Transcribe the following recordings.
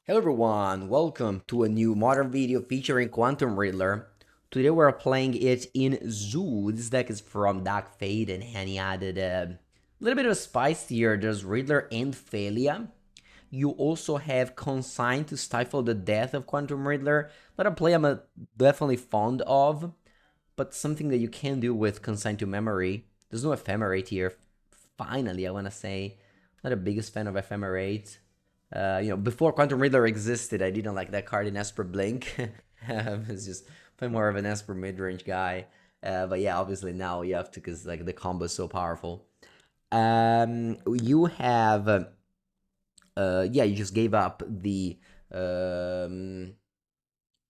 Hello everyone, welcome to a new modern video featuring Quantum Riddler. Today we're playing it in Zoo. This deck is from Dark Fate and he added a little bit of spice here. There's Riddler and Thalia. You also have Consign to stifle the death of Quantum Riddler. Not a play I'm definitely fond of, but something that you can do with Consign to Memory. There's no Ephemerate here. Finally, I want to say. Not the biggest fan of Ephemerate. Before Quantum Riddler existed, I didn't like that card in Esper Blink. It's just I'm more of an Esper mid-range guy. But yeah, obviously now you have to because like the combo is so powerful. You have you just gave up the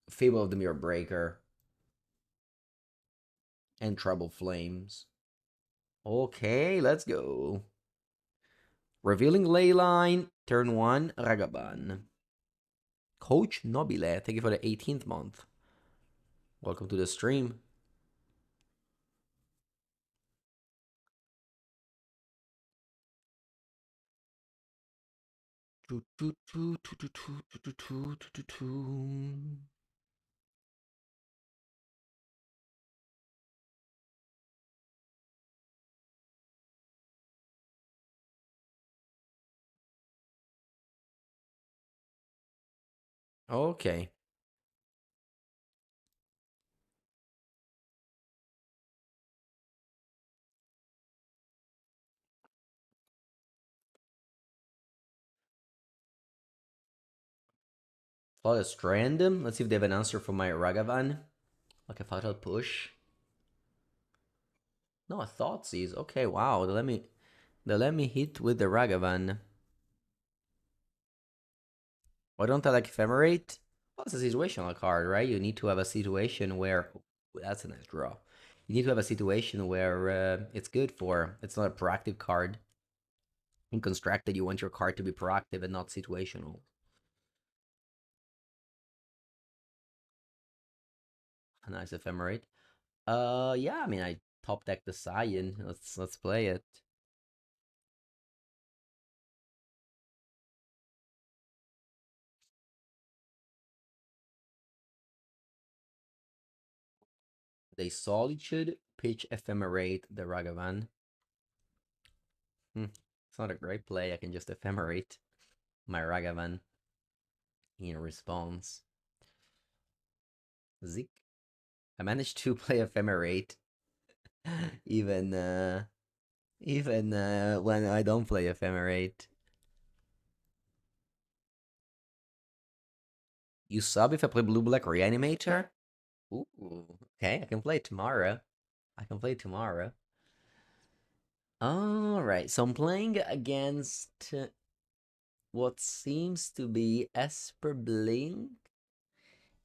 Fable of the Mirror Breaker and Trouble Flames. Okay, let's go. Revealing Leyline, turn 1, Ragavan. Coach Nobile, thank you for the 18th month. Welcome to the stream. Okay. Flawless random. Let's see if they have an answer for my Ragavan. Like a fatal push. No, a Thoughtseize. Okay, wow. They let me hit with the Ragavan. Why don't I like Ephemerate? Well, it's a situational card, right? You need to have a situation where... Ooh, that's a nice draw. You need to have a situation where it's good for... It's not a proactive card. In Constructed, you want your card to be proactive and not situational. A nice Ephemerate. Yeah, I mean, I top deck the Scion. Let's play it. They Solitude, pitch Ephemerate the Ragavan. It's not a great play. I can just Ephemerate my Ragavan in response. Zik. I managed to play Ephemerate even when I don't play Ephemerate. You sub if I play Blue Black Reanimator? Ooh, okay, I can play it tomorrow. I can play it tomorrow. Alright, so I'm playing against what seems to be Esper Blink.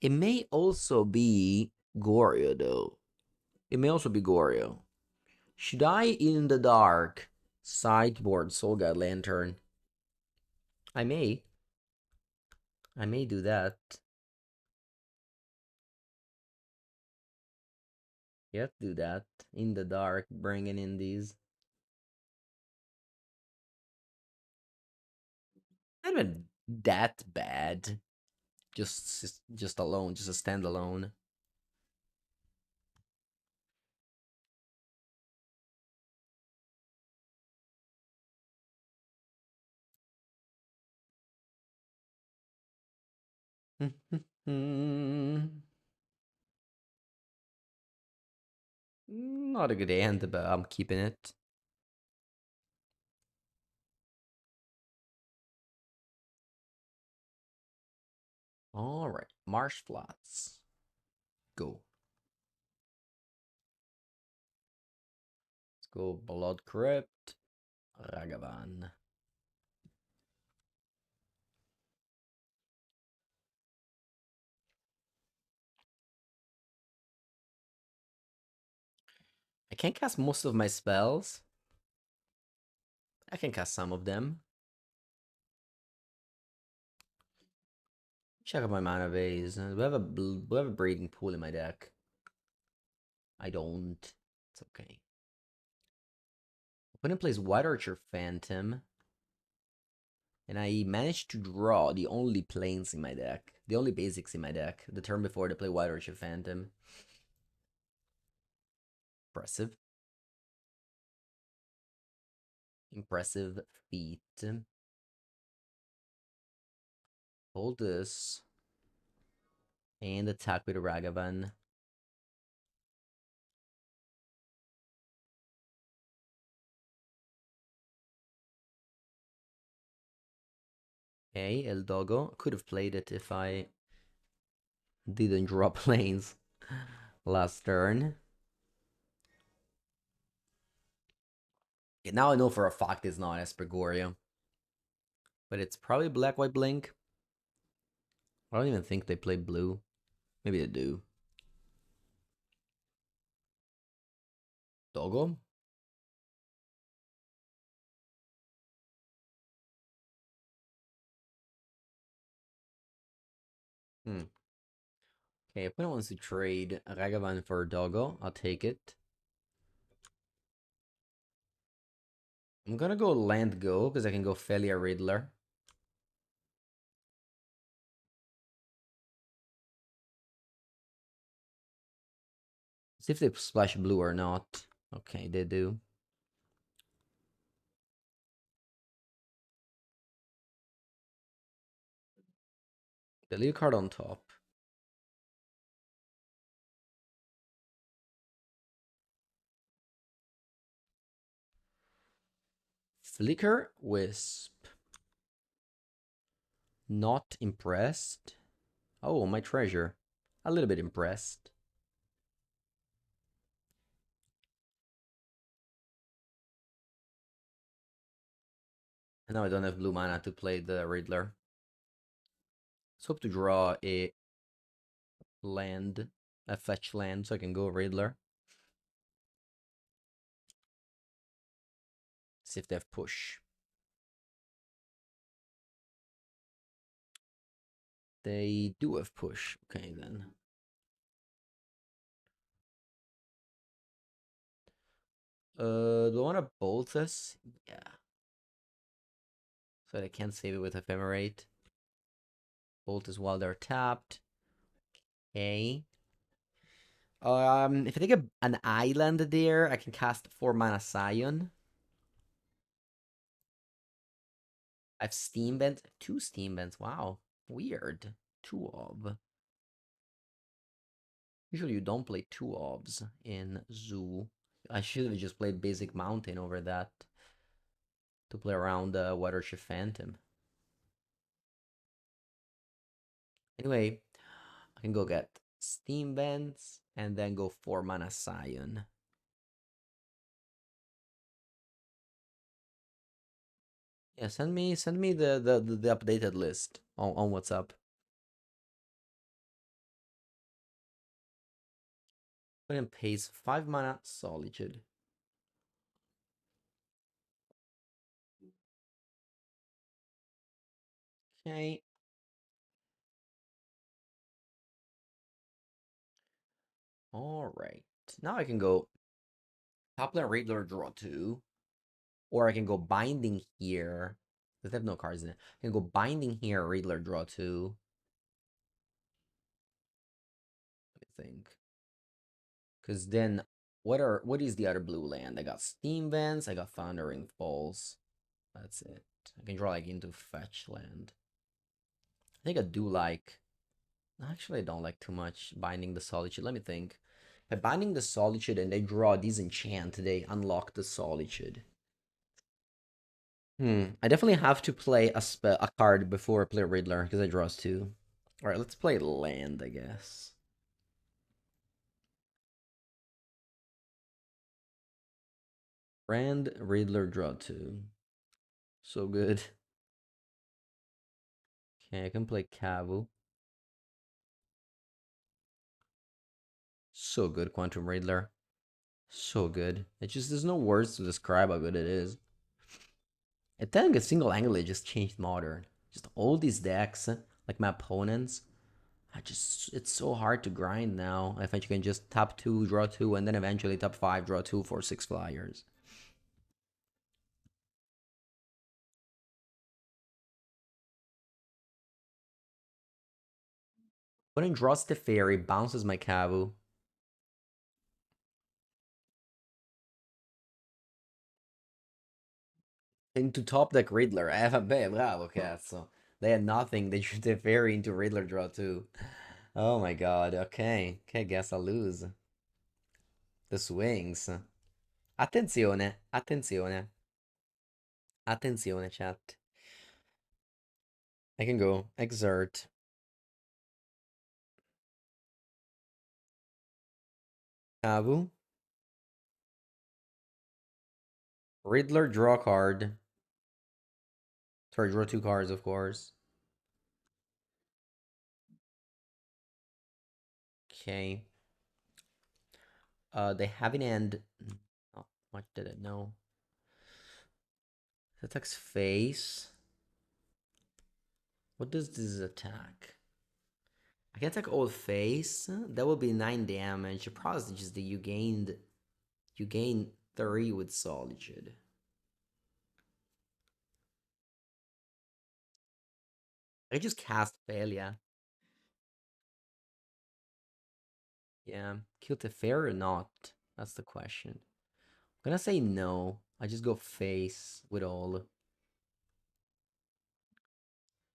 It may also be Goryo, though. It may also be Goryo. Should I, in the dark, sideboard Soul God Lantern? I may. I may do that. Yep, do that. In the dark, bringing in these. Not even that bad. Just alone, just a standalone. Not a good hand, but I'm keeping it. Alright, Marsh Flats. Go. Let's go Blood Crypt. Ragavan. I can't cast most of my spells. I can cast some of them. Check out my mana base. Do I have a breeding pool in my deck? I don't. It's okay. Opponent plays White Archer Phantom. And I managed to draw the only planes in my deck. The only basics in my deck. The turn before to play White Orchid Phantom. Impressive. Impressive feat. Hold this. And attack with a Ragavan. Okay, El Dogo. Could have played it if I didn't draw planes last turn. Okay, now I know for a fact it's not Esper. But it's probably Black-White Blink. I don't even think they play blue. Maybe they do. Dogo? Hmm. Okay, opponent wants to trade Ragavan for Dogo. I'll take it. I'm gonna go land go, because I can go Felia Riddler. See if they splash blue or not. Okay, they do. The lead card on top. Flicker Wisp. Not impressed. Oh, my treasure. A little bit impressed. And now I don't have blue mana to play the Riddler. Let's hope to draw a land, a fetch land, so I can go Riddler. See if they have push. They do have push. Okay, then. Do I want to bolt this? Yeah. So I can't save it with Ephemerate. Bolt is while they're tapped. Okay. If I take an island there, I can cast 4 mana Scion. I have Steam Vents. 2 Steam Vents. Wow. Weird. 2 of. Usually you don't play 2 ofs in Zoo. I should have just played basic Mountain over that to play around the Watershed Phantom. Anyway, I can go get Steam Vents and then go 4 mana Scion. Yeah, send me the updated list on WhatsApp. Opponent pays 5 mana Solitude. Okay. Alright. Now I can go top lane Riddler draw 2. Or I can go Binding here. They have no cards in it. I can go Binding here, Riddler draw 2. Let me think. Because then, what is the other blue land? I got Steam Vents, I got Thundering Falls. That's it. I can draw like into fetch land. I think I do like. Actually, I don't like too much Binding the Solitude. Let me think. By Binding the Solitude and they draw Disenchant, they unlock the Solitude. I definitely have to play a card before I play Riddler because I draws 2. All right, let's play land, I guess. Rand, Riddler, draw 2. So good. Okay, I can play Cavu. So good, Quantum Riddler. So good. It just, there's no words to describe how good it is. I think a single angle it just changed Modern. Just all these decks, like my opponents, it's so hard to grind now. I think you can just tap 2, draw 2, and then eventually tap 5, draw 2 for 6 flyers. Opponent draws the fairy, bounces my Kavu. Into top deck Riddler. Bravo, cazzo. They had nothing. They drew the fairy into Riddler draw too. Oh my god. Okay. Okay, guess I'll lose. The swings. Attenzione. Attenzione. Attenzione, chat. I can go. Exert. Kavu. Riddler, draw card. Sorry, draw two cards, of course. Okay. They have an end. Not much did it know. Attacks face. What does this attack? I can attack old face. That would be 9 damage. The problem is just that you gain 3 with Solitude. I just cast Failure. Yeah. Kill the fair or not? That's the question. I'm gonna say no. I just go face with all.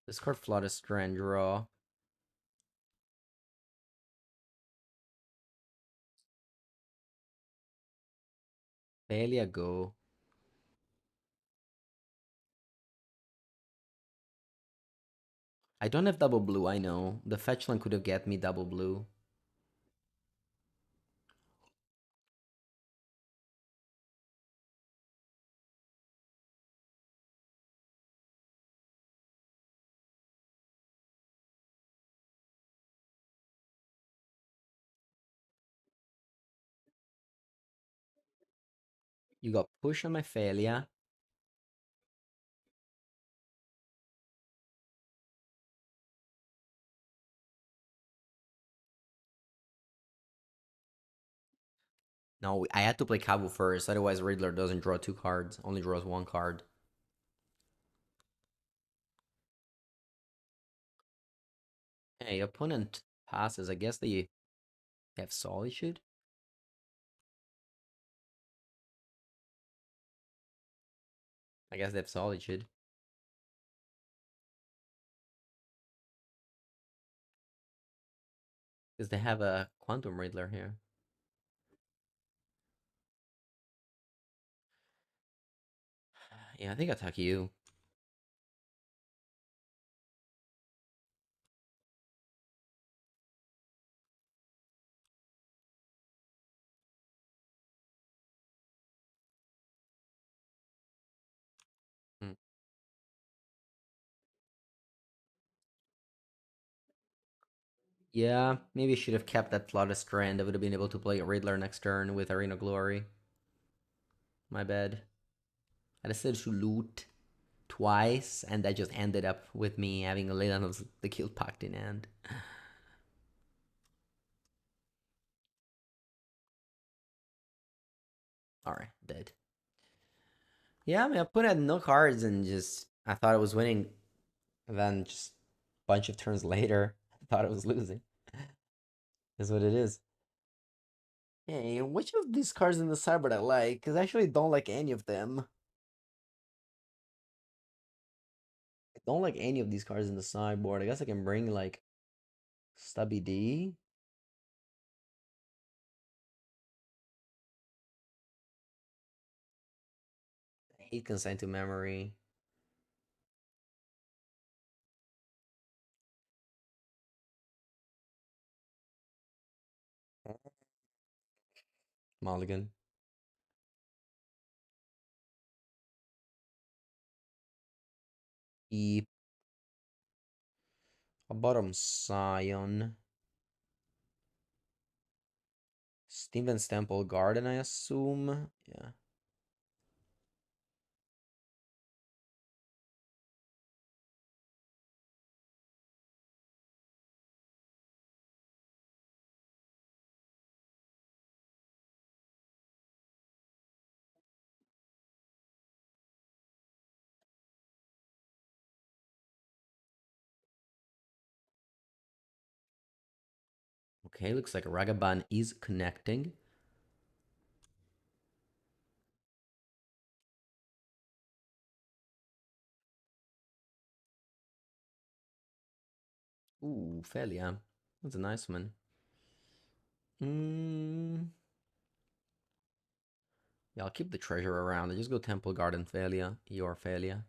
Discard Flutter Strand, draw. Failure, go. I don't have double blue, I know. The fetch line could have get me double blue. You got push on my failure. No, I had to play Kabu first, otherwise Riddler doesn't draw 2 cards, only draws 1 card. Hey, opponent passes. I guess they have Solitude. I guess they have Solitude. Because they have a Quantum Riddler here. Yeah, I think I attack you. Hmm. Yeah, maybe I should have kept that Plot Strand. I would have been able to play Riddler next turn with Arena Glory. My bad. I decided to loot twice, and that just ended up with me having a little of the Guild Pact in hand. Alright, dead. Yeah, I mean, I put out no cards and just I thought I was winning. And then just a bunch of turns later, I thought I was losing. Is what it is. Hey, which of these cards in the sideboard I like? Because I actually don't like any of them. I don't like any of these cards in the sideboard. I guess I can bring like Stubby D. I hate Consign to Memory. Mulligan. E. A bottom Scion. Steven's Temple Garden, I assume. Yeah. Okay, looks like Ragavan is connecting. Ooh, Felia. That's a nice one. Yeah, I'll keep the treasure around. I just go Temple Garden Felia. Your Felia.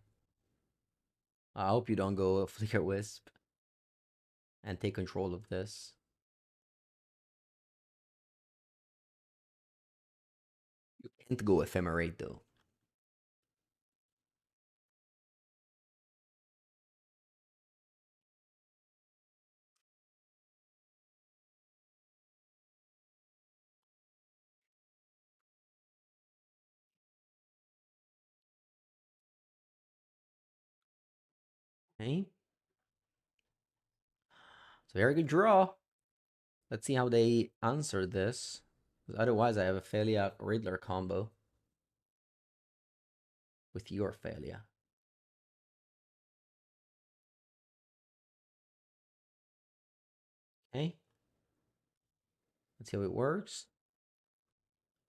I hope you don't go Flicker Wisp and take control of this. You can't go Ephemerate though. Okay. It's a very good draw. Let's see how they answer this. Otherwise, I have a Felia Riddler combo with your Felia. Okay. Let's see how it works.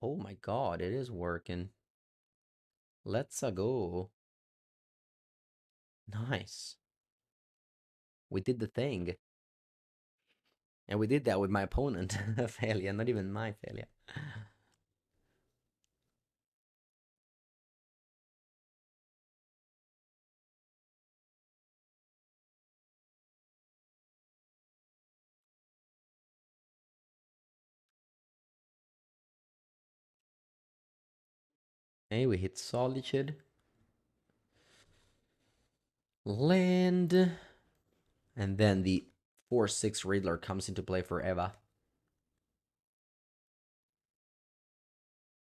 Oh my god, it is working. Let's go. Nice. We did the thing. And we did that with my opponent, Felia, not even my Felia. Okay, we hit Solitude. Land. And then the 4/6 Riddler comes into play for Eva.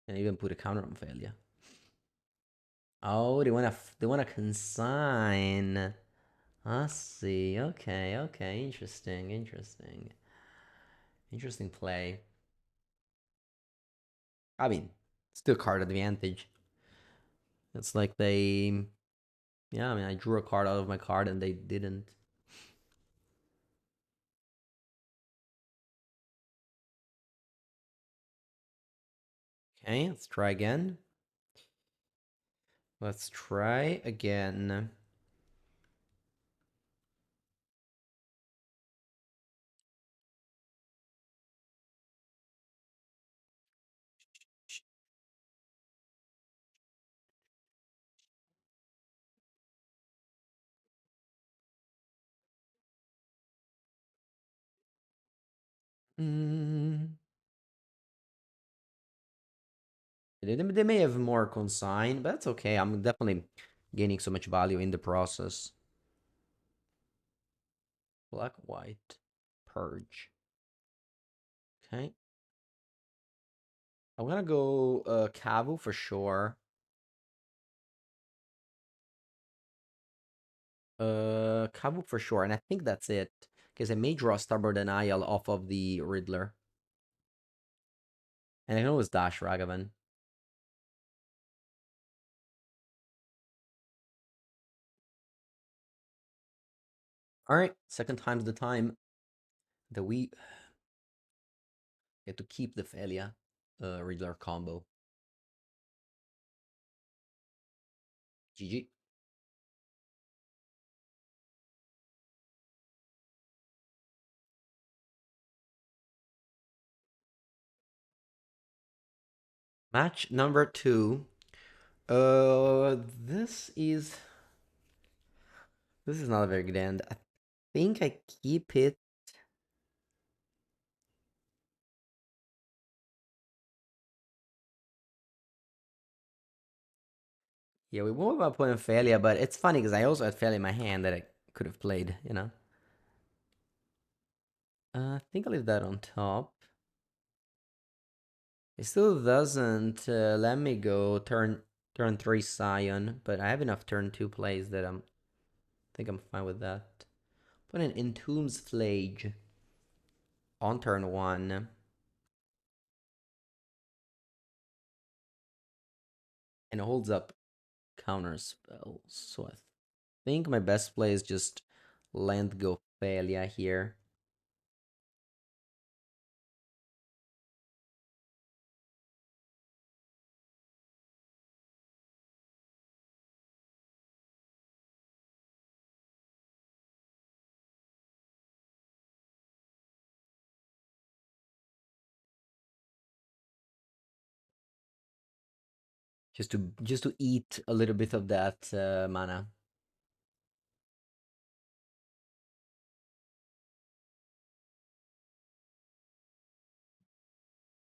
And even put a counter on Felia. Oh, they wanna consign. I see. Okay, okay. Interesting, interesting. Interesting play. I mean, still card advantage. It's like they, yeah, I mean, I drew a card out of my card and they didn't. Okay, let's try again. Let's try again. Mm. They may have more consign, but that's okay. I'm definitely gaining so much value in the process. Black, white, purge. Okay. I'm gonna go Cavu for sure. Cavu for sure, and I think that's it. Because I may draw Starboard Denial off of the Riddler. And I can always dash Ragavan. Alright, second time's the time that we get to keep the Felia Riddler combo. GG. Match number 2. This is not a very good end. I think I keep it. Yeah, we won't about putting Felia, but it's funny because I also had Felia in my hand that I could have played, you know. I think I'll leave that on top. It still doesn't let me go turn 3 Scion, but I have enough turn 2 plays that I think I'm fine with that. Put an Entomb's Flage on turn 1. And it holds up counter spells. So I think my best play is just land go Felia here. Just to eat a little bit of that mana.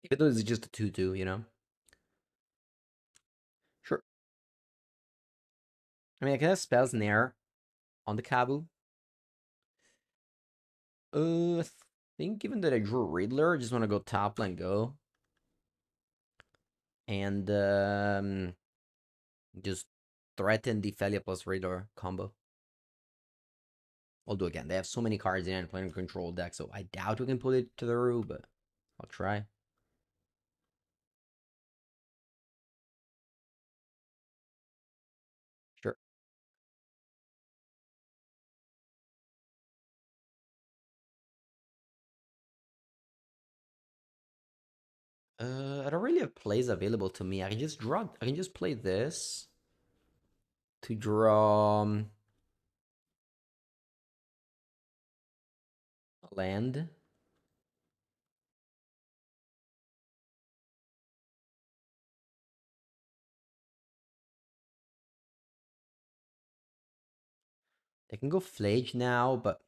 Even though it's just a 2/2, you know? Sure. I mean, I can have Spell Snare on the Kabu. I think given that I drew Riddler, I just want to go top and go. And just threaten the Felia plus Riddler combo. Although again, they have so many cards in and playing control deck, so I doubt we can put it to the roof, but I'll try. Sure. I don't really have plays available to me. I can just play this to draw a land. I can go Flage now, but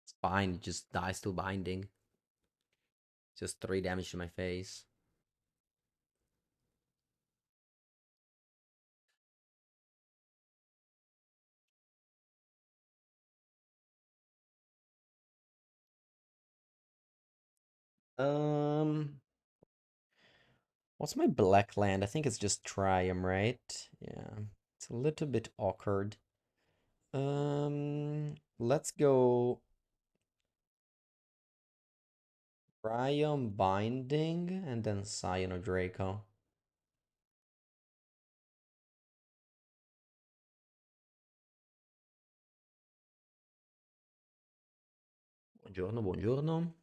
it's fine. It just dies to binding. Just 3 damage to my face. Um, what's my black land? I think it's just Triumph, right? Yeah, it's a little bit awkward. Let's go Triumph Binding and then Scion of Draco. Buongiorno, buongiorno.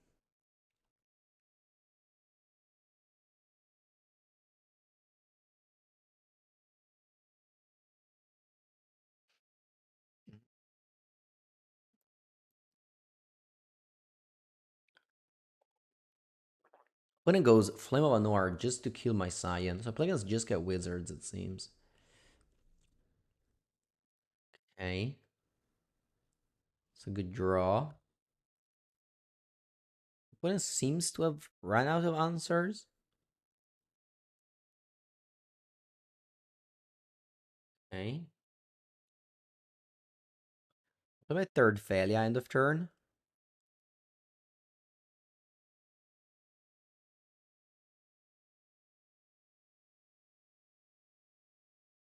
When it goes Flame of Anor just to kill my Scion. So I play against Jeskai Wizards, it seems. Okay. It's a good draw. Opponent seems to have run out of answers. Okay. Play my third failure end of turn.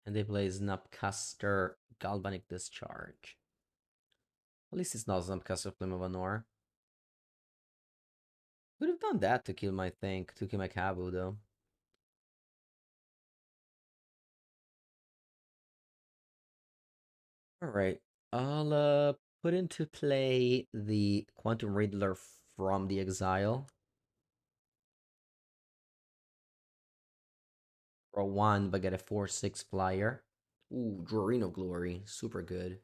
And they play Snapcaster Galvanic Discharge. At least it's not Snapcaster Flame of Anor. Could have done that to kill my thing, to kill my Kabu though. Alright. I'll put into play the Quantum Riddler from the Exile. Draw 1, but get a 4/6 flyer. Ooh, Drawing of Glory. Super good.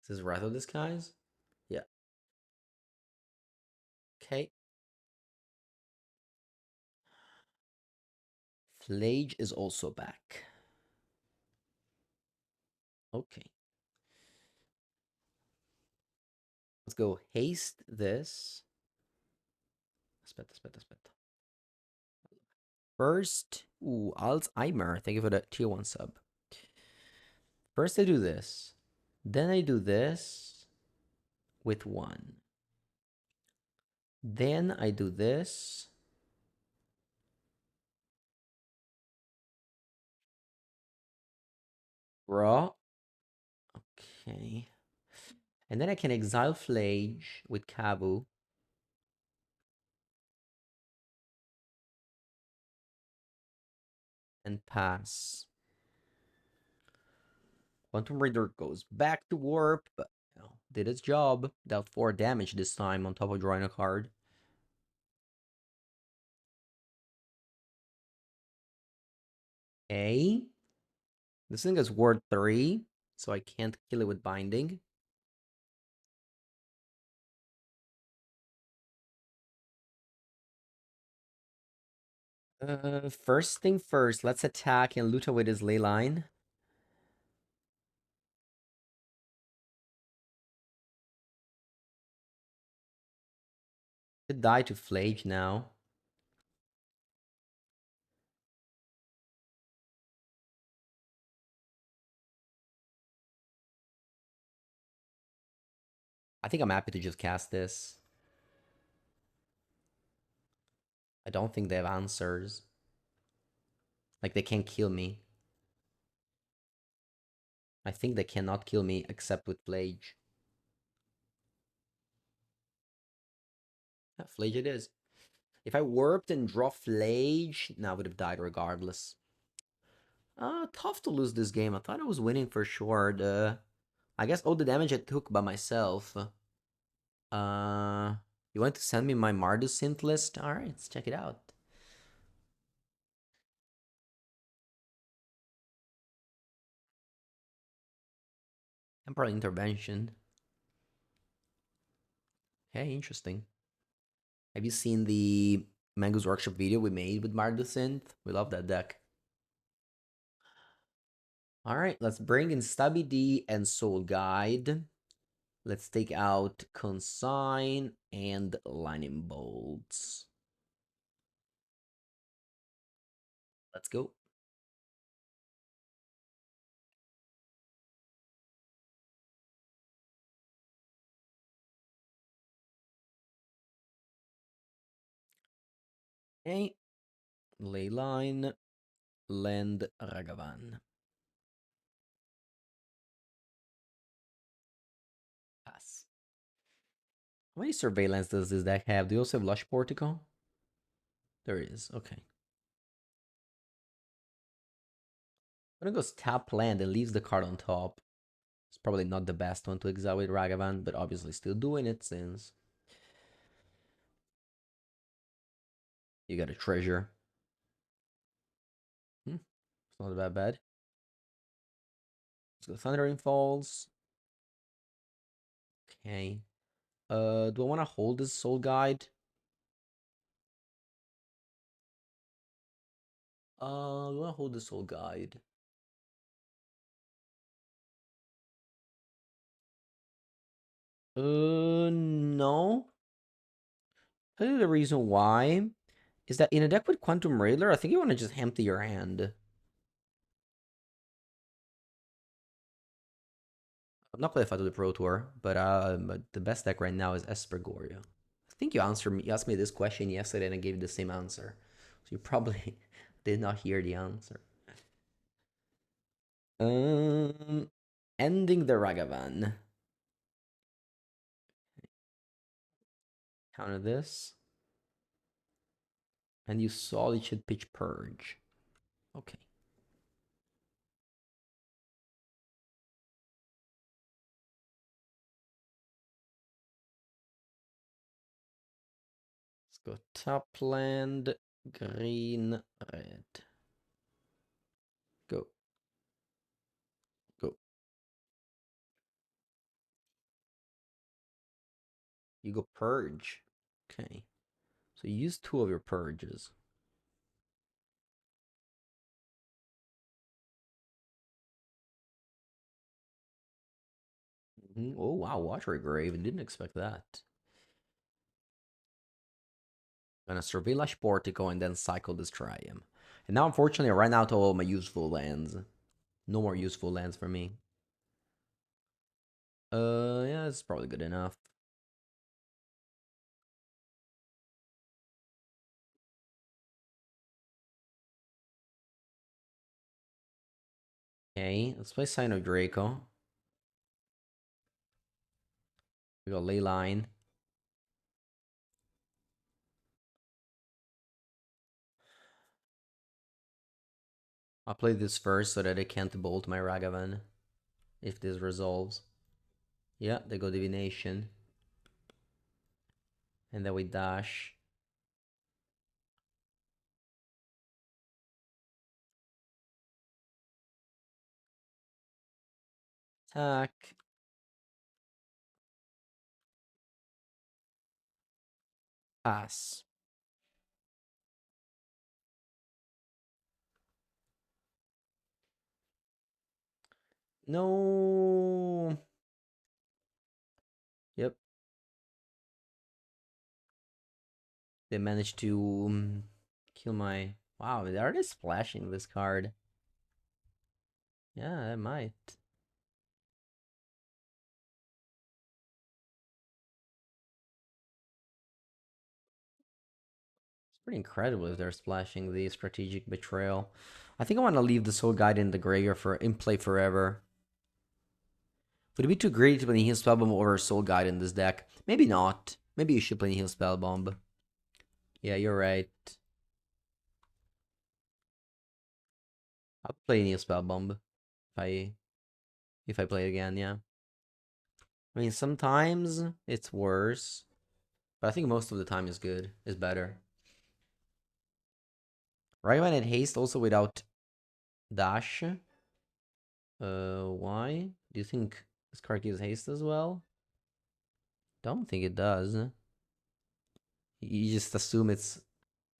This is Wrath of Disguise? Yeah. Okay. Flage is also back. Okay. Let's go haste this. Aspetta, aspetta, aspetta. First, ooh, Alzheimer. Thank you for the tier 1 sub. First I do this. Then I do this with 1. Then I do this. Draw. Okay. And then I can exile Flage with Kabu. And pass. Quantum Raider goes back to warp, but did its job. Dealt 4 damage this time on top of drawing a card. Okay. This thing is ward 3, so I can't kill it with binding. First thing first, let's attack and loot away this ley line. Could die to Flage now. I think I'm happy to just cast this. I don't think they have answers. Like, they can't kill me. I think they cannot kill me except with Flage. Yeah, Flage it is. If I warped and draw Flage, now I would have died regardless. Tough to lose this game. I thought I was winning for sure. I guess all the damage I took by myself. You want to send me my Mardus synth list? Alright, let's check it out. Temporal Intervention. Hey, interesting. Have you seen the Mango's Workshop video we made with Mardus synth? We love that deck. Alright, let's bring in Stubby D and Soul Guide. Let's take out Consign and Lightning Bolts. Let's go. Okay. Leyline, Land Ragavan. Pass. How many surveillance does this deck have? Do you also have Lush Portico? There is, okay. When it goes tap land and leaves the card on top, it's probably not the best one to exile with Ragavan, but obviously still doing it since you got a treasure. It's not that bad. Let's go Thundering Falls. Okay. Do I want to hold this Soul Guide? Do I want to hold the Soul Guide? No. Tell you the reason why is that in a deck with Quantum Railer, I think you want to just empty your hand. I'm not qualified to the Pro Tour, but the best deck right now is Esper. I think you asked me this question yesterday and I gave you the same answer. So you probably did not hear the answer. Um Ending the Ragavan. Counter this. And you solid should pitch Purge. Okay. Let's go top land, green, red. Go. Go. You go Purge. Okay. So you use 2 of your Purges. Oh, wow. Watery Grave. Didn't expect that. Gonna survey Lush Portico and then cycle this Triumph. And now, unfortunately, I ran out of all my useful lands. No more useful lands for me. Yeah, it's probably good enough. Okay, let's play Sign of Draco. We got Leyline. I'll play this first so that I can't bolt my Ragavan if this resolves. Yeah, they go Divination. And then we dash. Attack. Pass. No. Yep. They managed to kill my... Wow, they are just splashing this card. Yeah, I might. It's pretty incredible if they're splashing the strategic betrayal. I think I want to leave the Soul Guide in the graveyard for in play forever. Would it be too greedy to play Heal Spellbomb over Soul Guide in this deck? Maybe not. Maybe you should play Heal Spellbomb. Yeah, you're right. I'll play Heal Spellbomb if I play it again, yeah. I mean, sometimes it's worse, but I think most of the time is good, is better. Ragavan and Haste also without Dash. Why? Do you think this card gives Haste as well? Don't think it does. You just assume it's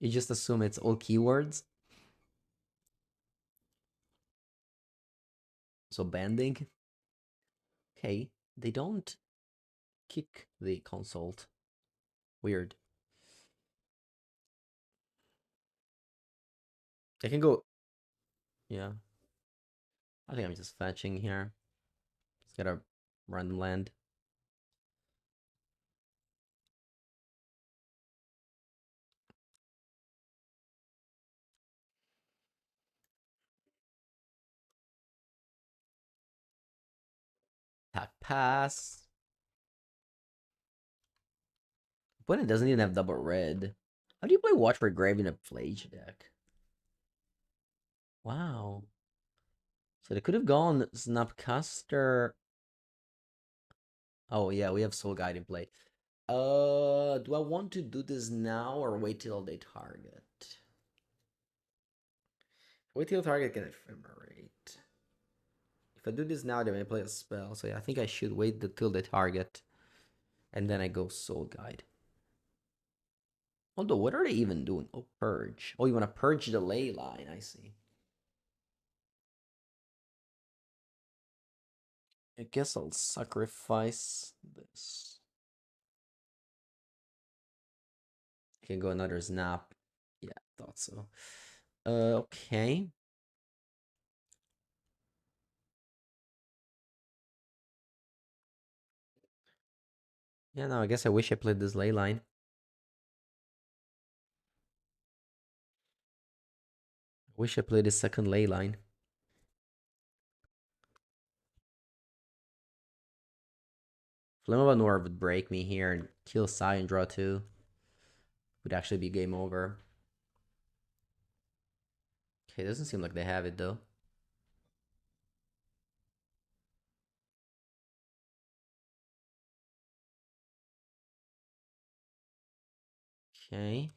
all keywords. So banding. Okay, they don't kick the consult. Weird. They can go. Yeah, I think I'm just fetching here. Let's get a random land. Attack pass. But it doesn't even have double red. How do you play Watch for Grave in a Plage deck? Wow. So they could have gone Snapcaster. Oh yeah, we have Soul Guide in play. Do I want to do this now or wait till they target? Wait till target can ephemerate. If I do this now, they may play a spell. So yeah, I think I should wait till they target. And then I go Soul Guide. Although, what are they even doing? Oh, Purge. Oh, you want to purge the ley line. I see. I guess I'll sacrifice this. I can go another snap. Yeah, thought so. Okay. Yeah, no, I guess I wish I played this ley line. Wish I played this second ley line. Flame of Anor would break me here and kill Sai and draw 2. Would actually be game over. Okay, doesn't seem like they have it though. Okay.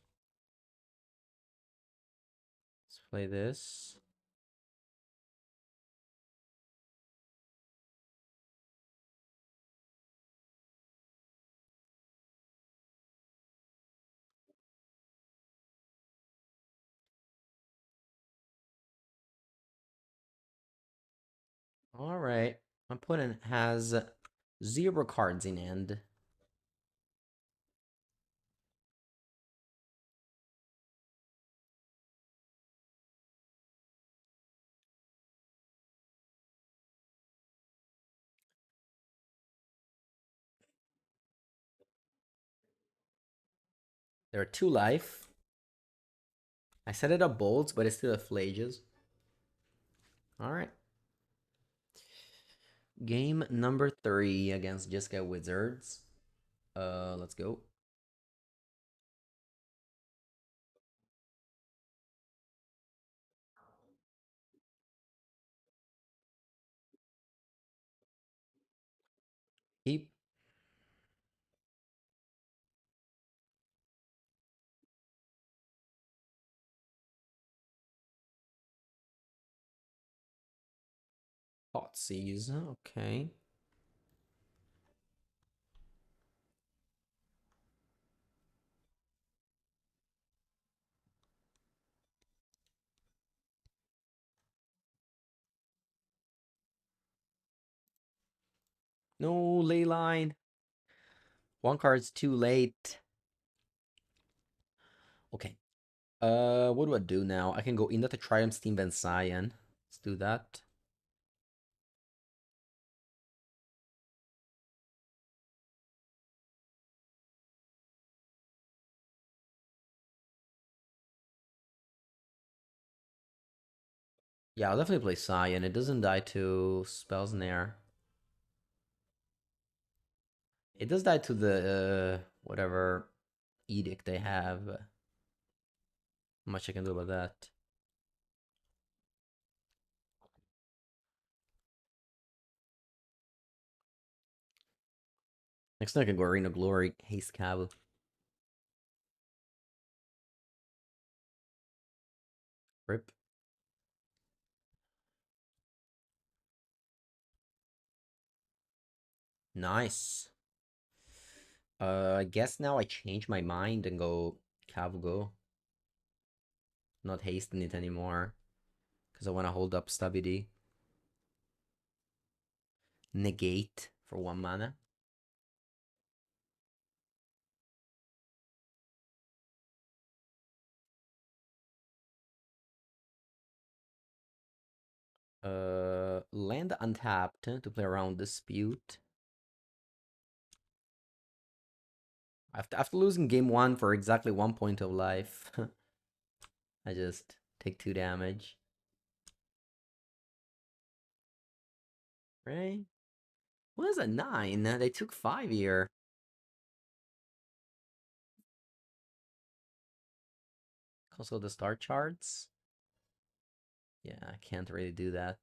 Let's play this. Alright. My opponent has 0 cards in hand. There are 2 life. I set it up bolts, but it still have flages. Alright. Game number 3 against Jeskai Wizards. Let's go. Keep. Hot Seas. Okay. No, ley line. One card's too late. Okay. What do I do now? I can go into the Triumph Steam Van Cyan. Let's do that. Yeah, I'll definitely play Cyan. It doesn't die to Spells Snare. It does die to the whatever edict they have. Not much I can do about that. Next time I can go Arena Glory, Haste Cabo. Rip. Nice. I guess now I change my mind and go Cabo Go. Not hasting it anymore. Because I want to hold up Stubby. Negate for 1 mana. Land untapped to play around Dispute. After losing game 1 for exactly 1 point of life, I just take 2 damage. Right? What is a 9? They took 5 here. Also the star charts. Yeah, I can't really do that.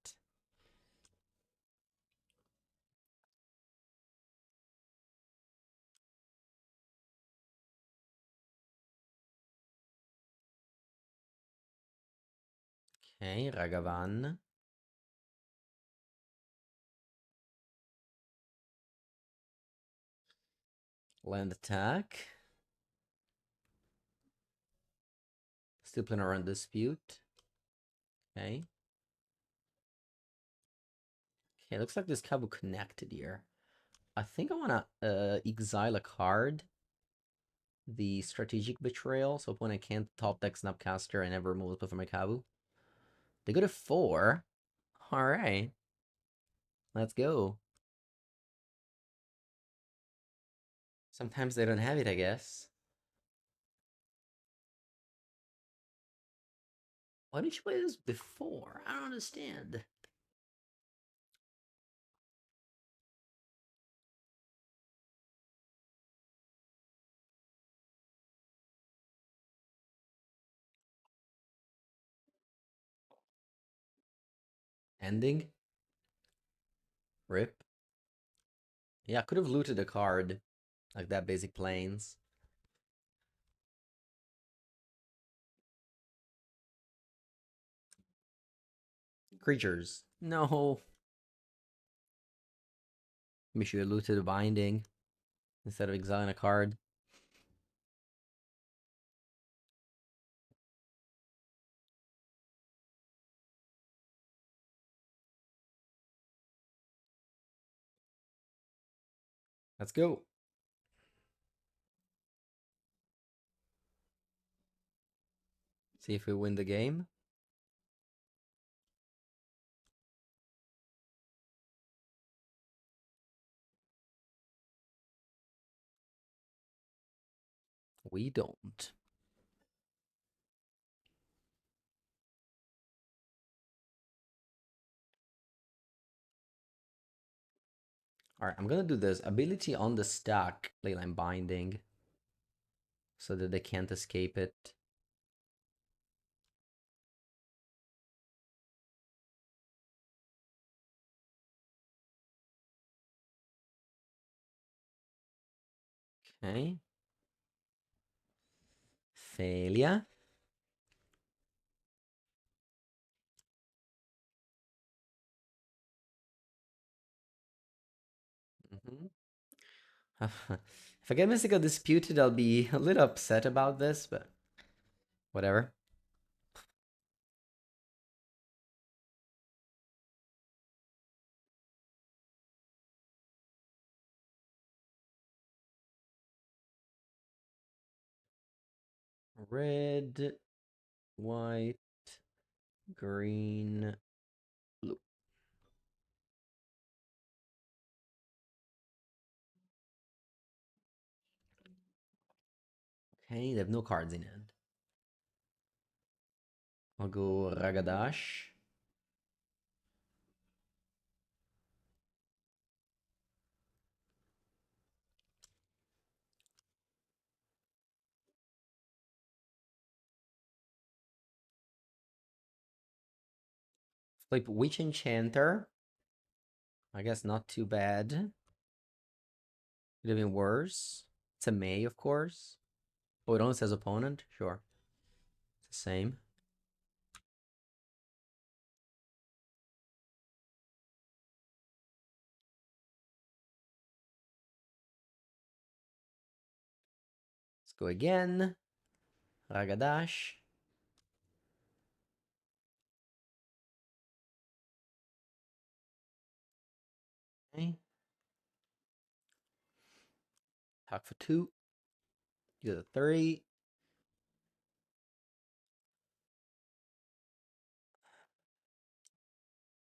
Okay, Ragavan. Land attack. Still playing around Dispute. Okay. Okay, looks like this Cabo connected here. I think I want to exile a card. The Strategic Betrayal. So when I can't top deck Snapcaster, I never remove it from my Cabo. They go to 4. Alright. Let's go. Sometimes they don't have it, I guess. Why did you play this before? I don't understand. Ending? Rip? Yeah, I could have looted a card. Like that basic planes. Creatures. No. Maybe should have looted a binding instead of exiling a card. Let's go. See if we win the game. We don't. Alright, I'm gonna do this. Ability on the stack, Leyline Binding. So that they can't escape it. Okay. Failure. If I get Mystical Disputed, I'll be a little upset about this, but whatever. Red, white, green, blue. Okay, they have no cards in hand. I'll go Ragadash. Flip Witch Enchanter. I guess not too bad. Could have been worse. It's a May, of course. Oh, it only says opponent? Sure. It's the same. Let's go again. Ragadash. Okay. Talk for 2. You get a 3.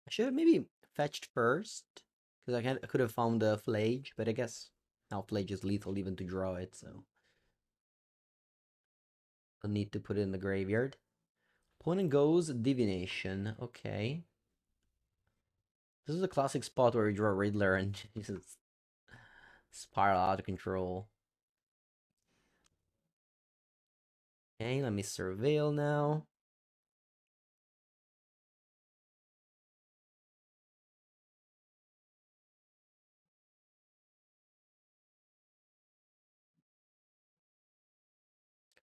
I should have maybe fetched first. Because I could have found the Flage, but I guess now Flage is lethal even to draw it, so I'll need to put it in the graveyard. Opponent goes Divination. Okay. This is a classic spot where you draw Riddler and just spiral out of control. Okay, let me surveil now.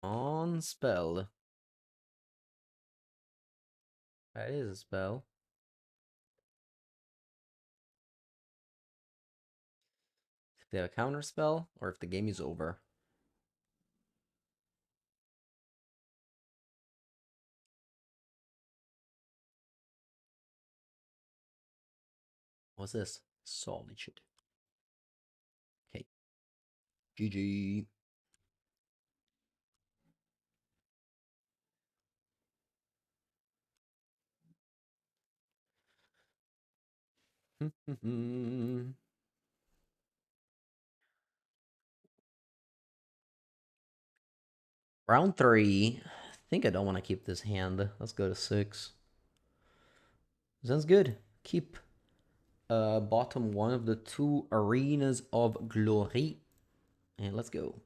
On spell. That is a spell. If they have a counter spell, or if the game is over. What's this? Solitude. Okay. GG. Round 3. I think I don't want to keep this hand. Let's go to 6. Sounds good. Keep bottom one of the 2 arenas of glory. And let's go.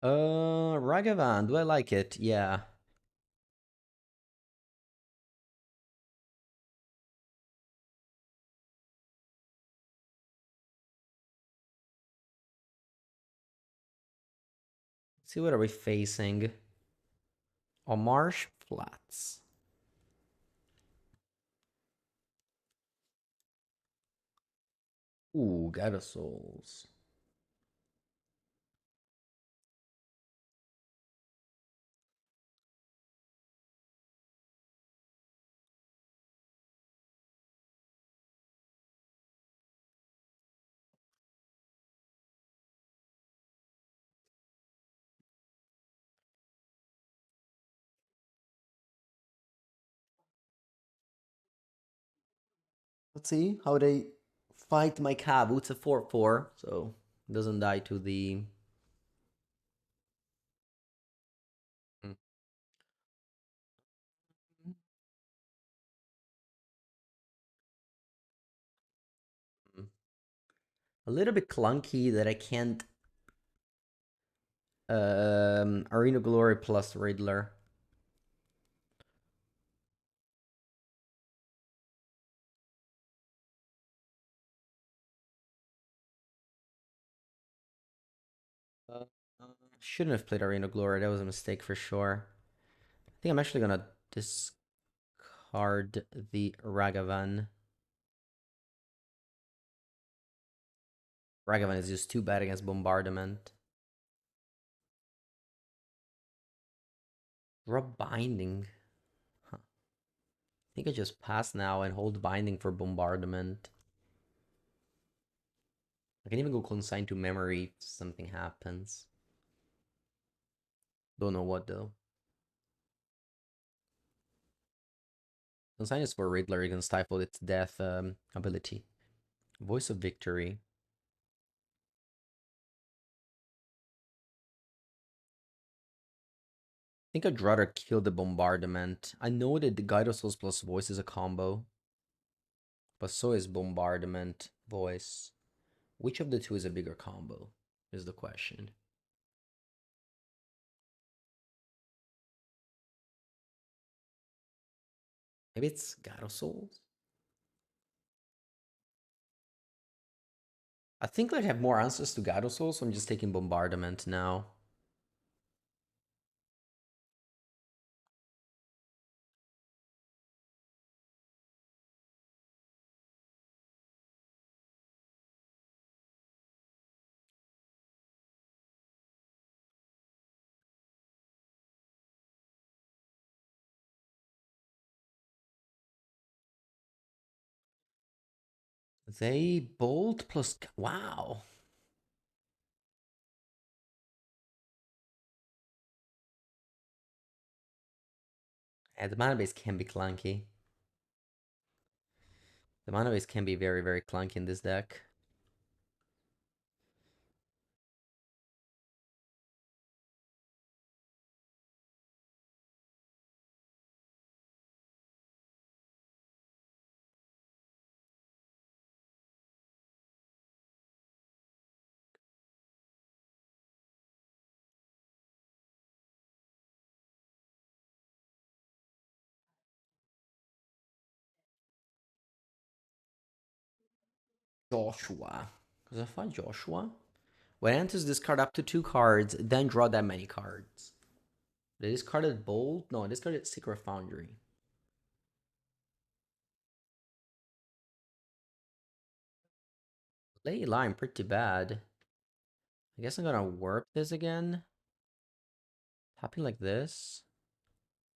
Ragavan, do I like it? Yeah. Let's see, what are we facing? A Marsh Flats. Ooh, God of Souls. Let's see how they fight my Kabu. It's a 4/4, so it doesn't die to the... Mm. A little bit clunky that I can't... Arena Glory plus Riddler. Uh, shouldn't have played Arena Glory. That was a mistake for sure. I think I'm actually gonna discard the Ragavan. Ragavan is just too bad against Bombardment. Drop Binding. Huh. I think I just pass now and hold Binding for Bombardment. I can even go Consign to Memory if something happens. Don't know what though. Consign is for Riddler, you can stifle its death ability. Voice of Victory. I think I'd rather kill the Bombardment. I know that the Gyrosols plus Voice is a combo, but so is Bombardment, Voice. Which of the two is a bigger combo, is the question. Maybe it's Gyrosols? I think I have more answers to Gyrosols, so I'm just taking Bombardment now. They bolt plus... Wow. Yeah, the mana base can be clunky. The mana base can be very, very clunky in this deck. Joshua. Because I find Joshua. When enters, discard up to 2 cards, then draw that many cards. They discarded Bolt? No, I discarded Secret Foundry. Ley Line, pretty bad. I guess I'm gonna warp this again. Tapping like this.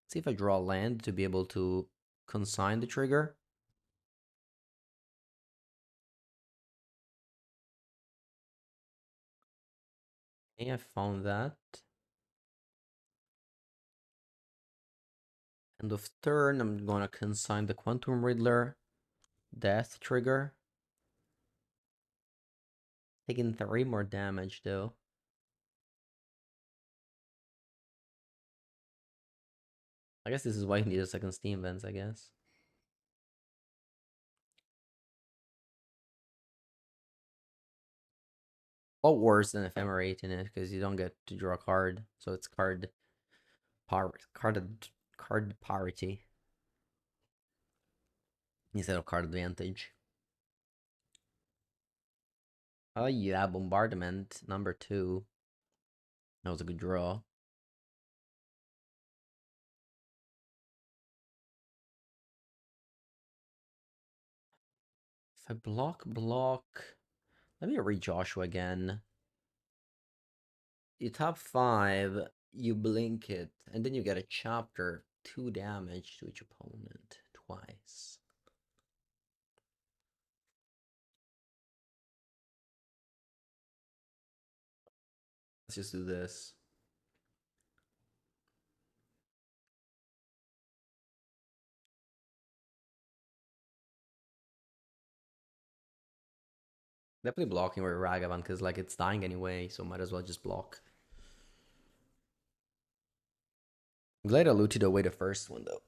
See if I draw land to be able to consign the trigger. Okay, I found that. End of turn, I'm gonna consign the Quantum Riddler. Death trigger. Taking 3 more damage though. I guess this is why you need a second Steam Vents, I guess. Or worse than Ephemerate in it, because you don't get to draw a card. So it's card parity instead of card advantage. Oh yeah, Bombardment, number 2. That was a good draw. If I block, let me read Joshua again. You top 5, you blink it, and then you get a chapter, 2 damage to each opponent twice. Let's just do this. Definitely blocking with Ragavan, because like it's dying anyway, so might as well just block. I'm glad I looted away the first one though.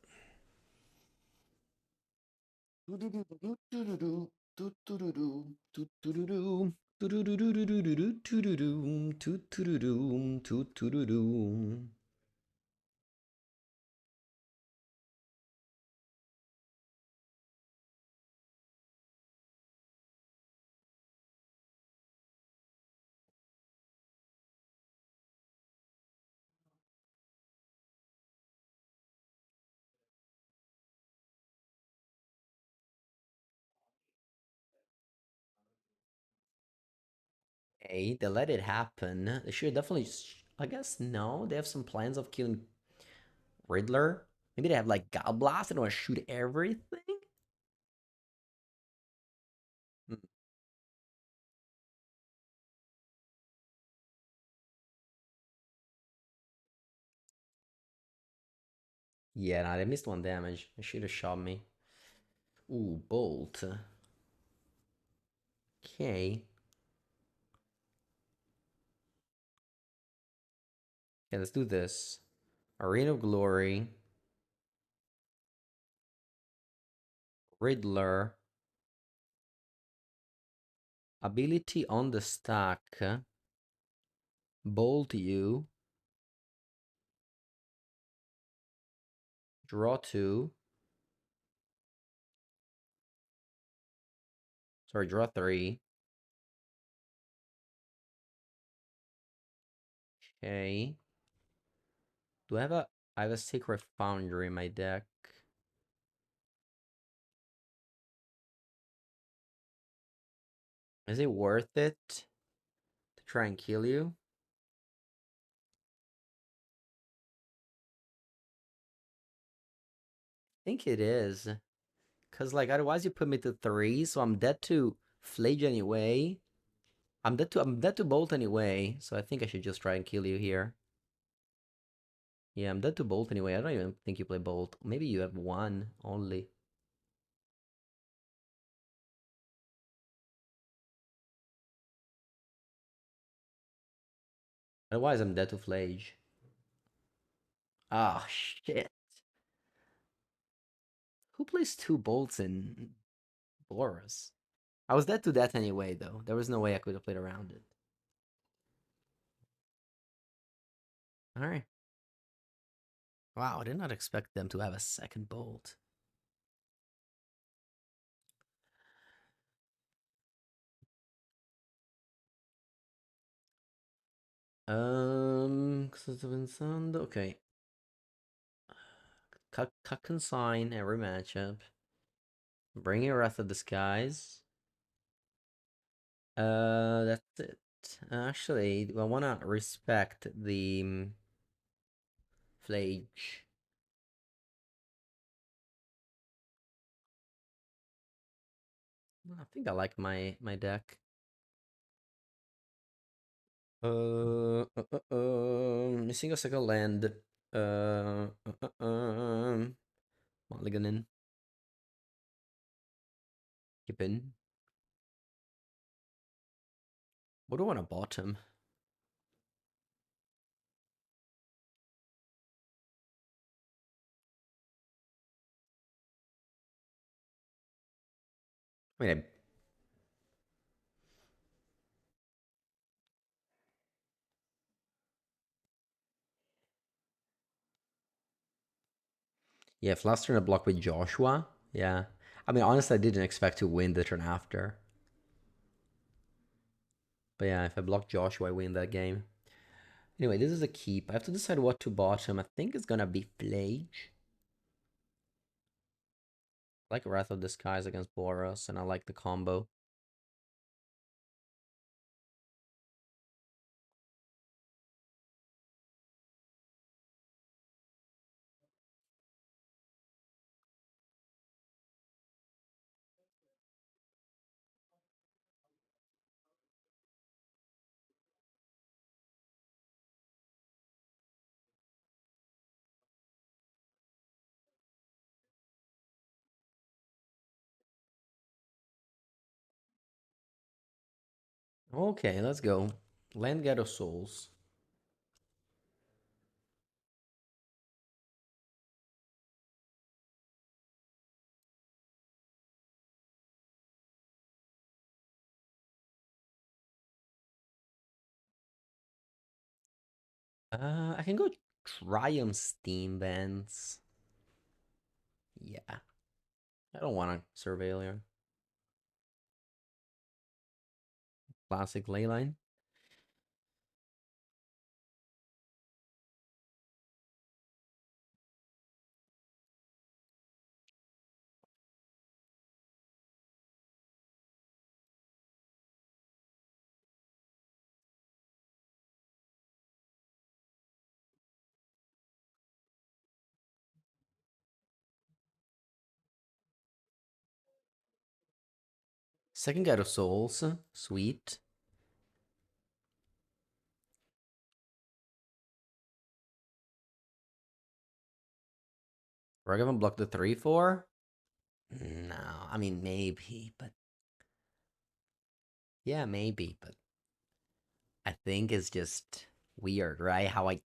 Okay, they let it happen. They should definitely. I guess no. They have some plans of killing Riddler. Maybe they have like God Blast and want to shoot everything. Hmm. Yeah, nah, they missed one damage. They should have shot me. Ooh, Bolt. Okay. Okay, let's do this. Arena of Glory. Riddler. Ability on the stack. Bolt you. Draw two. Sorry, draw three. Okay. Do I have a... I have a Sacred Foundry in my deck. Is it worth it to try and kill you? I think it is. Because, like, otherwise you put me to three, so I'm dead to Flage anyway. I'm dead to Bolt anyway, so I think I should just try and kill you here. Yeah, I'm dead to Bolt anyway. I don't even think you play Bolt. Maybe you have one only. Otherwise, I'm dead to Flage. Ah, shit. Who plays two Bolts in Boros? I was dead to that anyway, though. There was no way I could have played around it. Alright. Wow, I did not expect them to have a second Bolt. Okay. Cut Consign every matchup. Bring your Wrath of Disguise. That's it. Actually, I wanna respect the Flage. I think I like my deck. Missing a second land. Mulliganing. Keeping. What do I want to bottom? I mean, yeah, Fluster in a block with Joshua. Yeah. I mean, honestly, I didn't expect to win the turn after. But yeah, if I block Joshua, I win that game. Anyway, this is a keep. I have to decide what to bottom. I think it's gonna be Flage. I like Wrath of Disguise against Boros, and I like the combo. Okay, let's go. Land Ghetto Souls. I can go Triumph Steam Bands. Yeah. I don't want to Surveiller. Classic Leyline. Second Guide of Souls. Sweet. Ragavan block the 3/4? No, I mean maybe, but yeah, maybe, but I think it's just weird, right? How it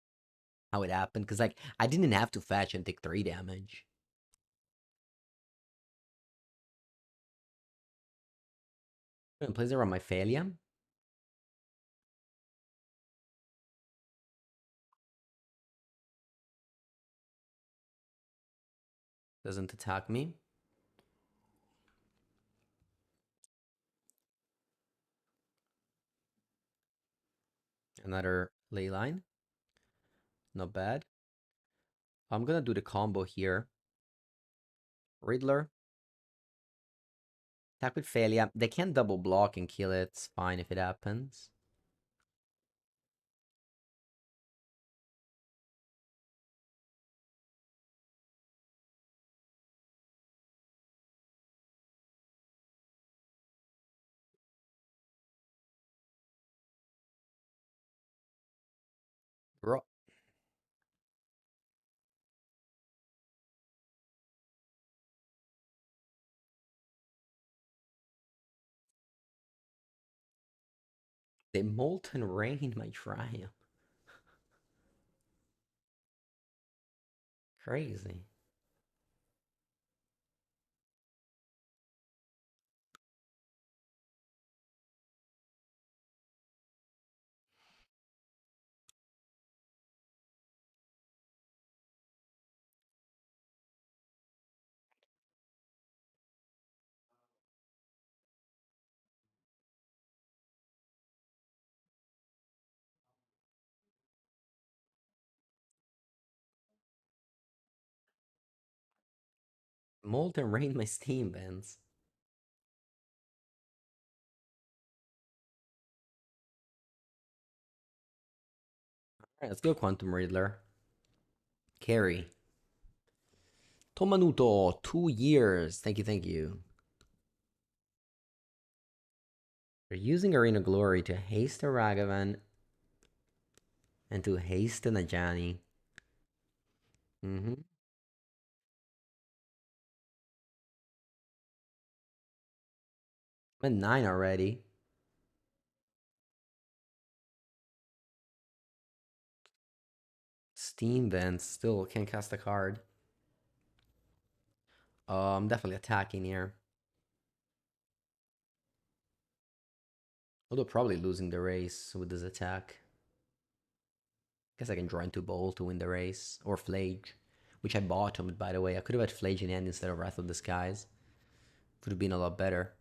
happened, because like I didn't have to fetch and take 3 damage. And plays around my failure. Doesn't attack me. Another ley line. Not bad. I'm gonna do the combo here. Riddler. Attack with failure. They can double block and kill it. It's fine if it happens. Ro the Molten Rain, my triumph. Crazy. Molten Rain, my Steam bans. Alright, let's go Quantum Riddler. Carry. Tomanuto, 2 years. Thank you, thank you. We're using Arena Glory to haste a Ragavan and to haste a Najani. Mm-hmm. I'm at 9 already. Steam vents, still can't cast a card. I'm definitely attacking here. Although probably losing the race with this attack. Guess I can draw into Bowl to win the race. Or Flage. Which I bottomed, by the way. I could have had Flage in hand instead of Wrath of the Skies. Would have been a lot better.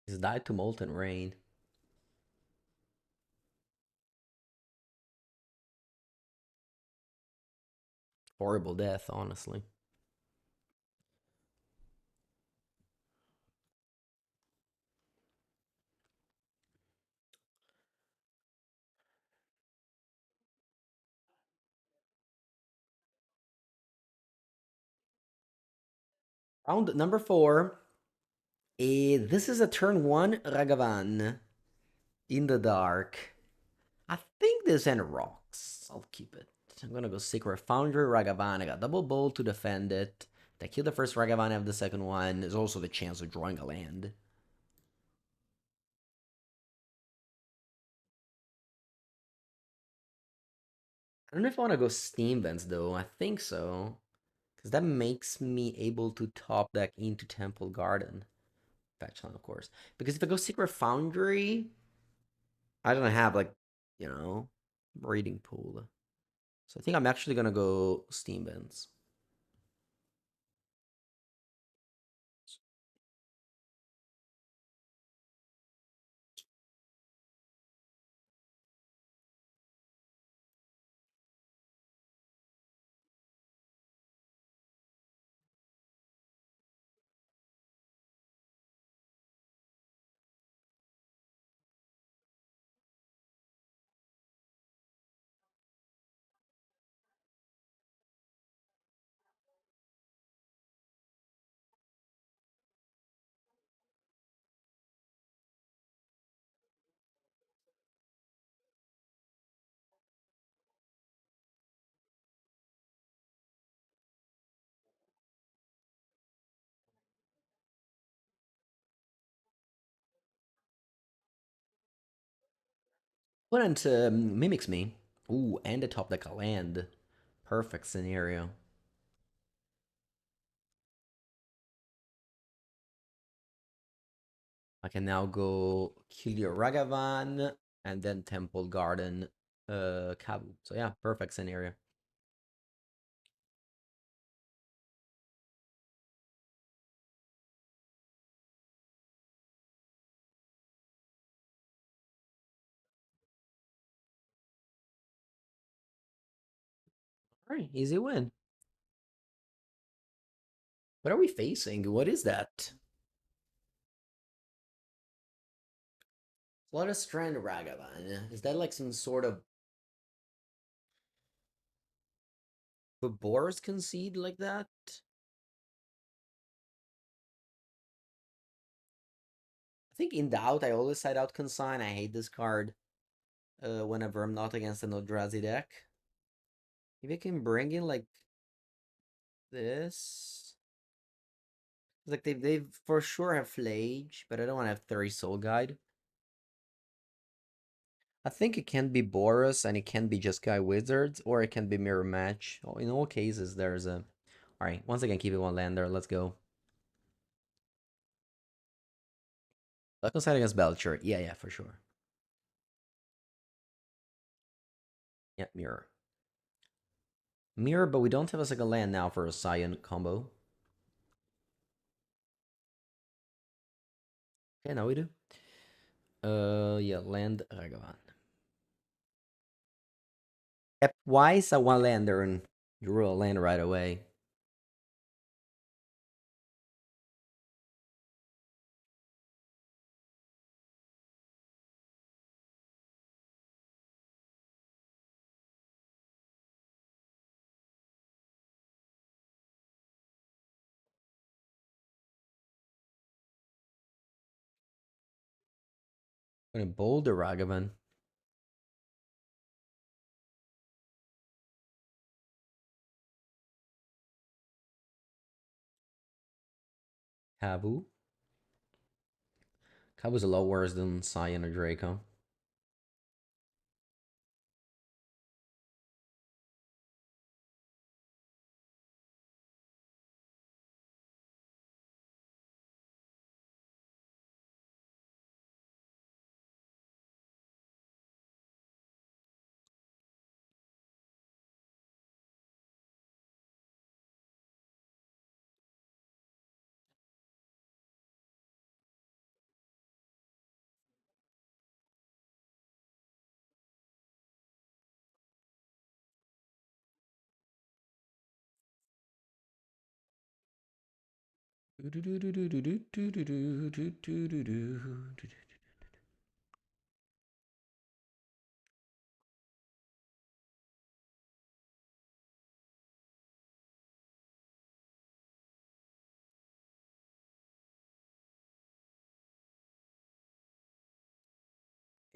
He's died to Molten Rain. Horrible death, honestly. Round number 4. This is a turn 1 Ragavan in the dark. I think this end rocks. I'll keep it. I'm gonna go Secret Foundry, Ragavan. I got double bolt to defend it. If I kill the first Ragavan, I have the second one. There's also the chance of drawing a land. I don't know if I want to go Steam Vents though. I think so. Because that makes me able to top deck into Temple Garden. Fetchland, of course. Because if I go Secret Foundry, I don't have like, breeding pool. So I think I'm actually gonna go Steam Vents. Opponent mimics me. Ooh, and a top deck a land. Perfect scenario. I can now go kill your Ragavan and then Temple Garden Kabu. So yeah, perfect scenario. Alright, easy win. What are we facing? What is that? What a Strand Ragavan. Is that like some sort of Boros concede like that? I think in doubt, I always side out Consign. I hate this card whenever I'm not against an Eldrazi deck. Maybe I can bring in like this. Like they for sure have Flage, but I don't want to have 30 Soul Guide. I think it can be Boros and it can be Jeskai Wizards, or it can be Mirror Match. In all cases, there's a. Alright, once again, keep it one lander. Let's go. Luck side against Belcher. Yeah, for sure. Yeah, Mirror. Mirror, but we don't have a second land now for a Scion combo. Okay, now we do. Yeah, land Ragavan. Yep, why is a one lander and you roll a land right away? I'm gonna boulder Ragavan. Kabu. Kabu's a lot worse than Scion or Draco.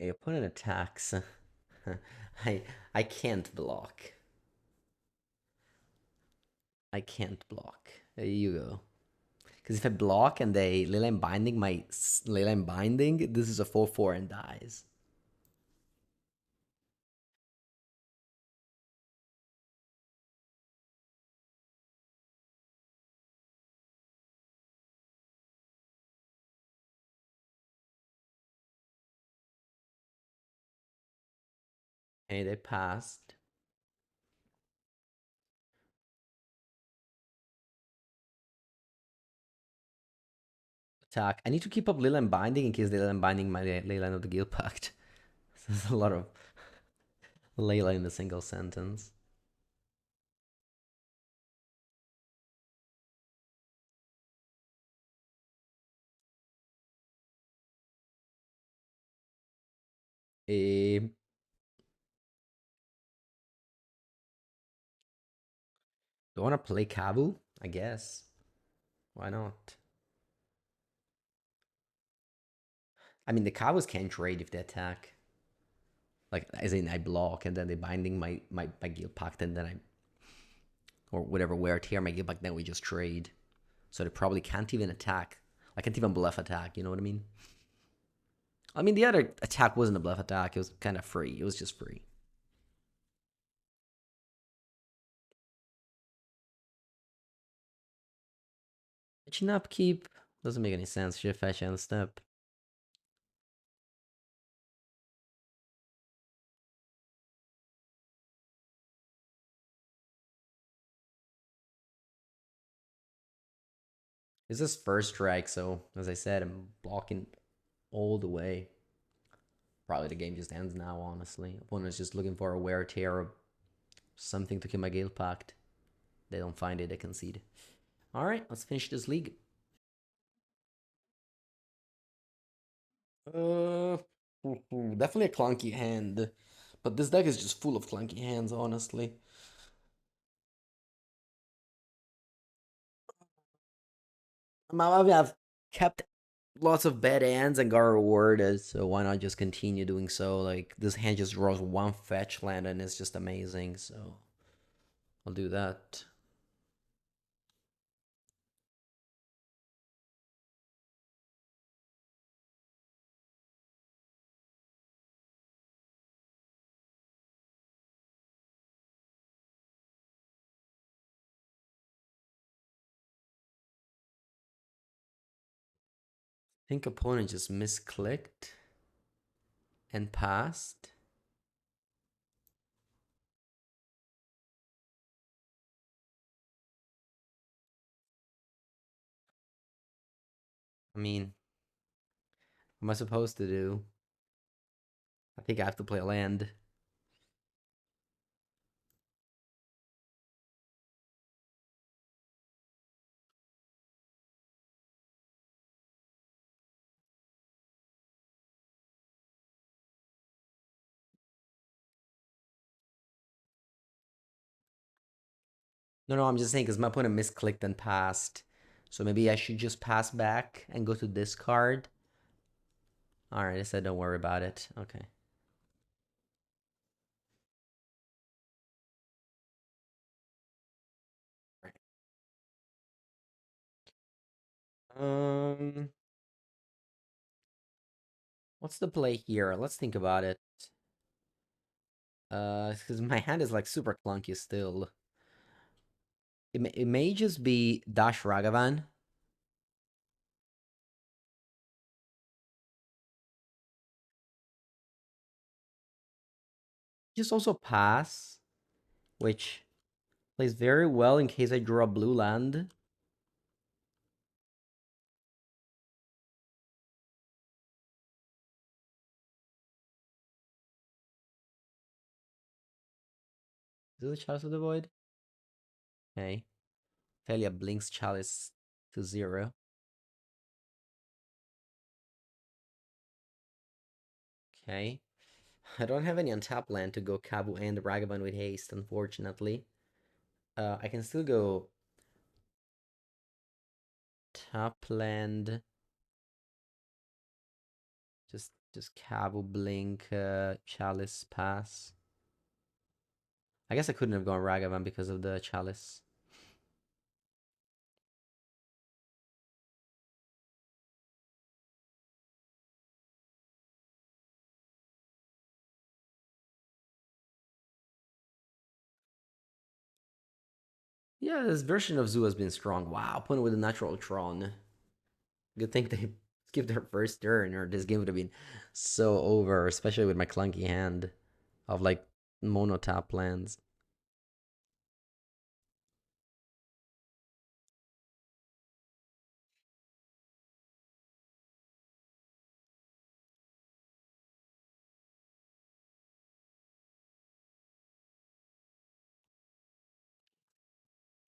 A opponent attacks. I I can't block. I can't block. There you go. Because if I block and they Leyline Binding my Leyline Binding, this is a 4/4 and dies. Okay, they passed. Attack. I need to keep up Leyline Binding in case Leyline Binding my Leyline of the Guild Pact. There's a lot of Layla in a single sentence. Eh, do I want to play Kabu? I guess. Why not? I mean, the Kabus can trade if they attack. Like, as in, I block and then they binding my Guild Pact and then I. Or whatever, wear tear my Guild Pact, then we just trade. So they probably can't even attack. I can't even bluff attack, you know what I mean? I mean, the other attack wasn't a bluff attack, it was kind of free. It was just free. Fetching upkeep doesn't make any sense. Should fetch and step. This is first strike, so as I said, I'm blocking all the way. Probably the game just ends now, honestly. Opponent's just looking for a wear tear or something to kill my Guild Pact. They don't find it, they concede. Alright, let's finish this league. Uh, definitely a clunky hand. But this deck is just full of clunky hands, honestly. I've kept lots of bad hands and got rewarded, so why not just continue doing so? Like, this hand just draws one fetch land and it's just amazing, so I'll do that. I think opponent just misclicked and passed. I mean, what am I supposed to do? I think I have to play a land. No, I'm just saying because my opponent misclicked and passed. So maybe I should just pass back and go to this card. Alright, I said don't worry about it. Okay. Um, what's the play here? Let's think about it. Because my hand is like super clunky still. It may just be Dash Ragavan. Just also pass, which plays very well in case I draw a blue land. Is it the Chalice of the Void? Okay. Talia blinks Chalice to 0. Okay. I don't have any untap land to go Kabu and Ragavan with haste, unfortunately. I can still go tap land. Just Just Cabo Blink, Chalice pass. I guess I couldn't have gone Ragavan because of the Chalice. Yeah, this version of Zoo has been strong. Wow, opponent with a natural Tron. Good thing they skipped their first turn, or this game would have been so over, especially with my clunky hand of like mono tap lands.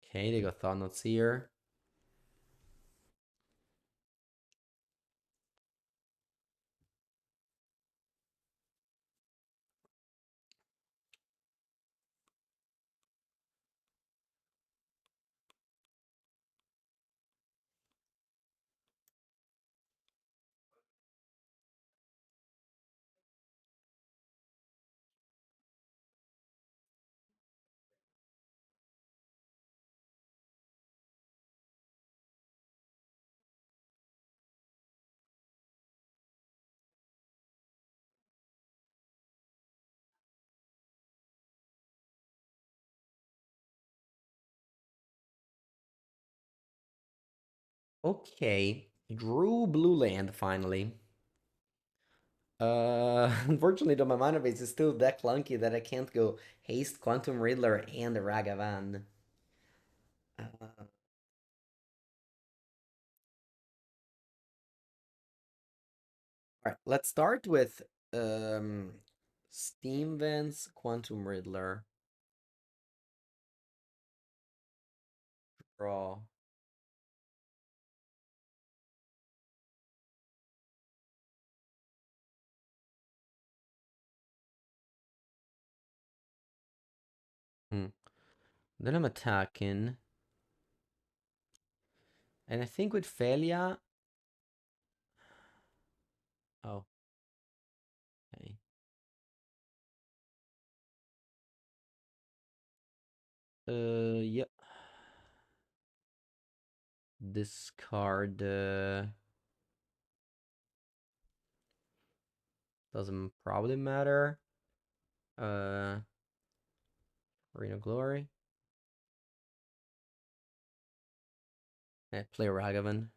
Okay, they got Thought Seer. Okay, drew blue land finally. Unfortunately, though, my mana base is still that clunky that I can't go Haste, Quantum Riddler, and the Ragavan. Uh, Alright, let's start with um, Steam Vents, Quantum Riddler, draw. Hmm. Then I'm attacking. And I think with Felia. Oh, okay. Yeah. Discard. Doesn't probably matter. Uh, Arena Glory. Play Ragavan.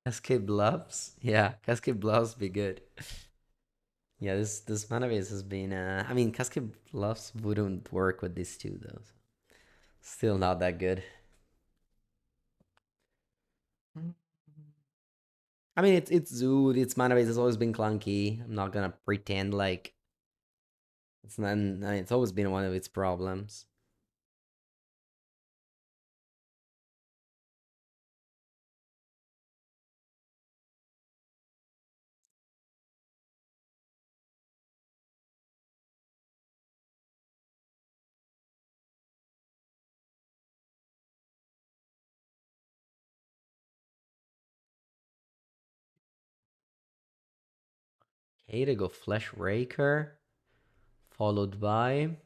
Cascade Bluffs? Yeah, Cascade Bluffs be good. Yeah, this mana base has been I mean Cascade Bluffs wouldn't work with these two though. So still not that good. I mean it's Zood, its mana base has always been clunky. I'm not gonna pretend like it's not I mean, it's always been one of its problems. Okay, to go Flesh Raker, followed by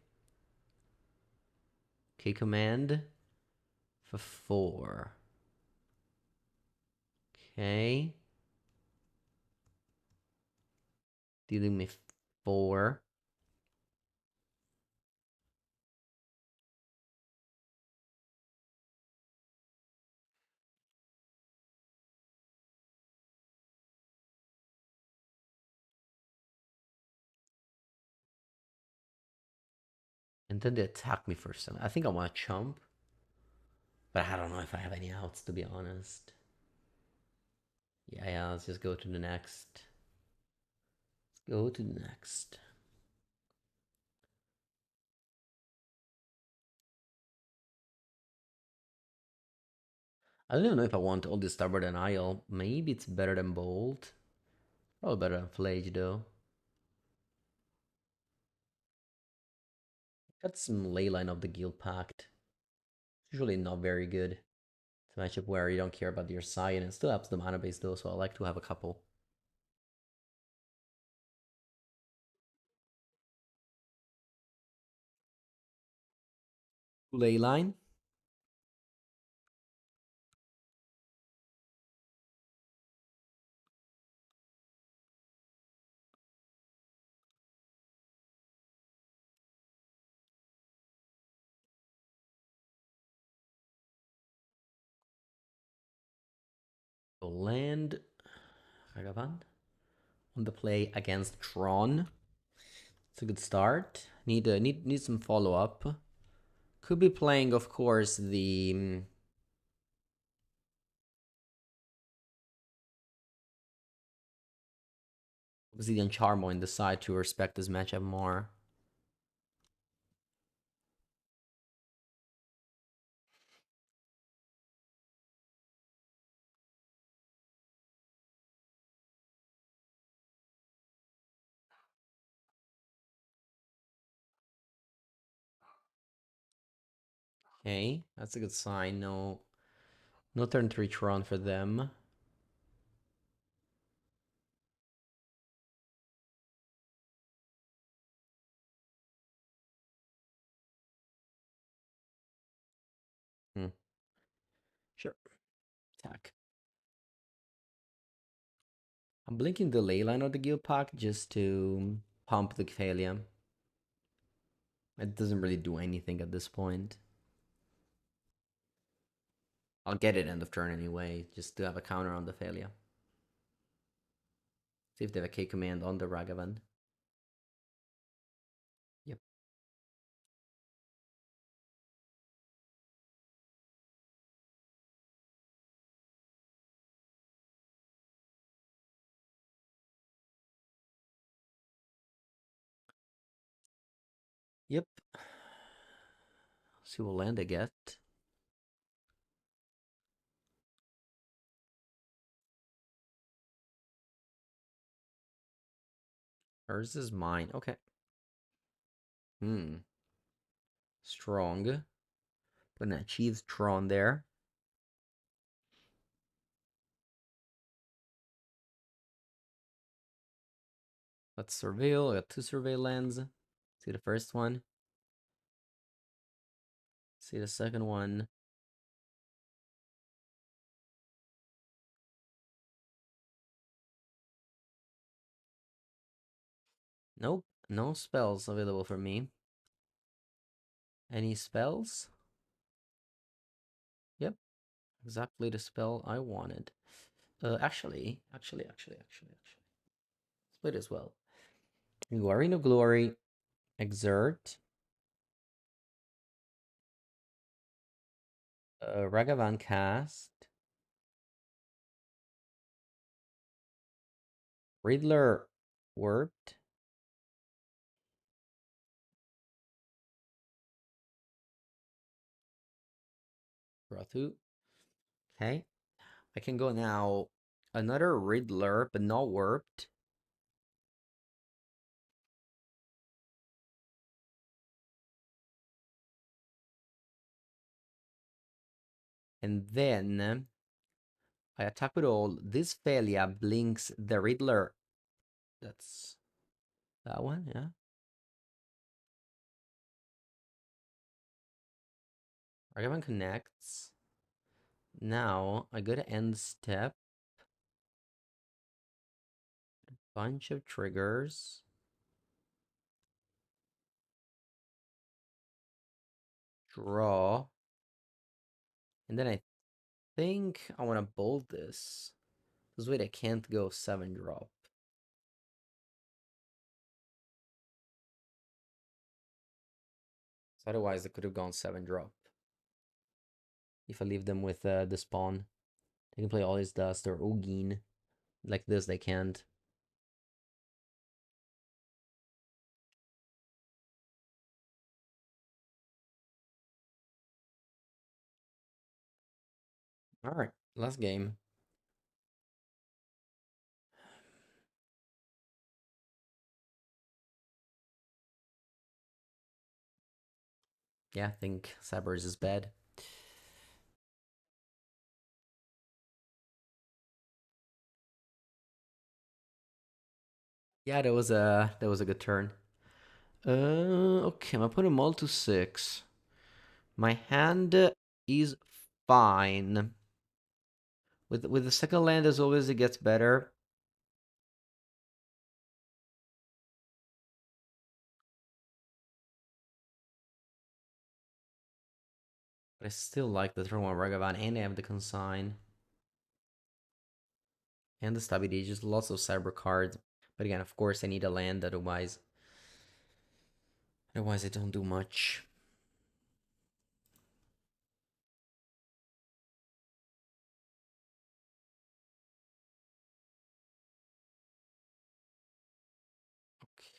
K command for 4. Okay. Dealing me 4. And then they attack me for some. I think I want to chump. But I don't know if I have any outs, to be honest. Yeah, let's just go to the next. Let's go to the next. I don't even know if I want all this Starboard and Isle. Maybe it's better than Bolt. Probably better than Flage though. Got some Leyline of the Guild Pact. Usually not very good. It's a matchup where you don't care about your side and it still helps the mana base though, so I like to have a couple. Leyline. So land Ragavan on the play against Tron. It's a good start. Need some follow up. Could be playing, of course, the Obsidian Charmo in the side to respect this matchup more. Okay, that's a good sign. No turn 3 Tron for them. Sure. Attack. I'm blinking the Leyline of the Guild Pack just to pump the Kphalium. It doesn't really do anything at this point. I'll get it end of turn anyway, just to have a counter on the Kphalia. See if they have a K command on the Ragavan. Yep. Yep. See what land I get. Hers is mine. Okay. Strong. Gonna achieve Tron there. Let's surveil. I got 2 survey lands. See the first one. See the second one. Nope. No spells available for me. Any spells? Yep. Exactly the spell I wanted. Actually. Split as well. Guardian of Glory. Exert. Ragavan cast. Riddler warped. Rathu. Okay. I can go now. Another Riddler, but not warped. And then I attack with all. This failure blinks the Riddler. That's that one, yeah. Ragavan connects. Now I go to end step. Bunch of triggers. Draw. And then I think I want to bolt this. This way I can't go 7 drop. So otherwise I could have gone 7 drop. If I leave them with the spawn. They can play All His Dust or Ugin. Like this, they can't. All right, last game. Yeah, I think Sabers is bad. Yeah, that was a good turn. Okay, I'm gonna put them all to 6. My hand is fine. With the second land, as always, it gets better. But I still like the Tron Ragavan, and I have the Consign. And the Stability, just lots of cyber cards. But again, of course, I need a land, otherwise I don't do much.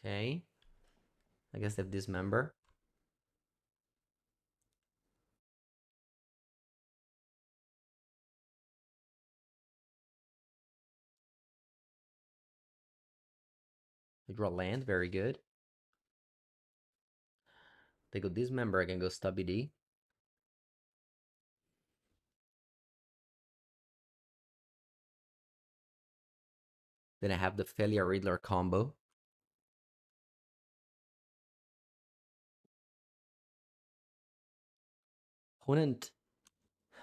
Okay. I guess they have Dismember. I draw land, very good. They go Dismember, I can go Stability. Then I have the Failure Riddler combo. Opponent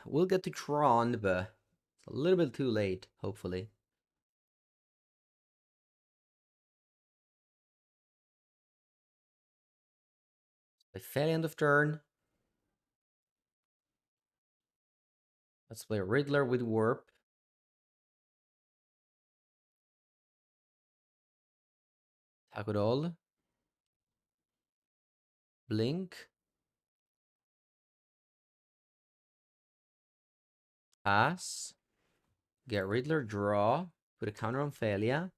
will get to Tron, but it's a little bit too late, hopefully. I fail end of turn. Let's play Riddler with Warp. Attack with all. Blink. Pass. Get Riddler, draw. Put a counter on Failure.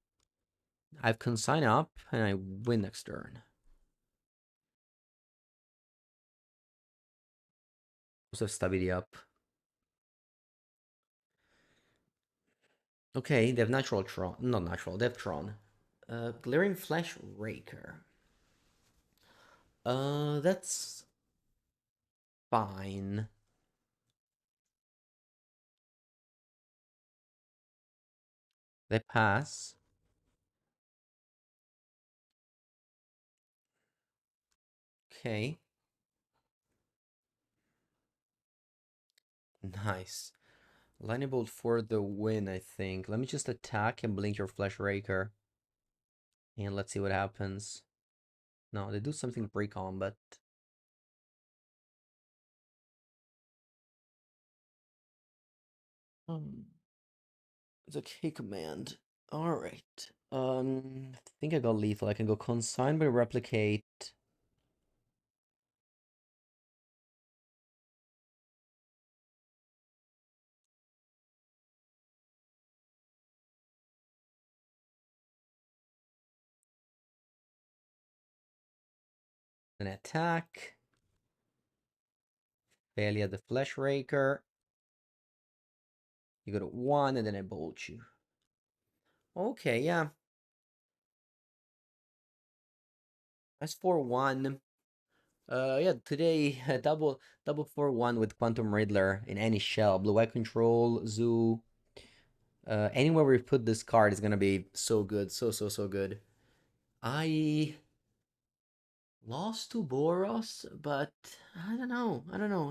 I have Consign up, and I win next turn. Also have Stability up. Okay, they have Natural Tron. Not Natural, they have Tron. Glaring Flash Raker. That's fine. They pass. Okay. Nice. Lightning Bolt for the win, I think. Let me just attack and blink your Flash Raker. And let's see what happens. No, they do something pre-combat. It's a K command. Alright. I think I got lethal. I can go Consign by Replicate. Then attack. Failure the Flash Raker. You go to 1 and then I bolt you. Okay, yeah. That's 4-1. Yeah, today double 4-1 with Quantum Riddler in any shell. Blue Eye Control, Zoo. Anywhere we put this card is gonna be so good, so good. I lost to Boros, but I don't know.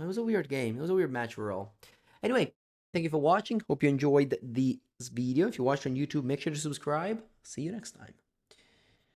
It was a weird game. It was a weird match overall. Anyway, thank you for watching. Hope you enjoyed this video. If you watched on YouTube, make sure to subscribe. See you next time.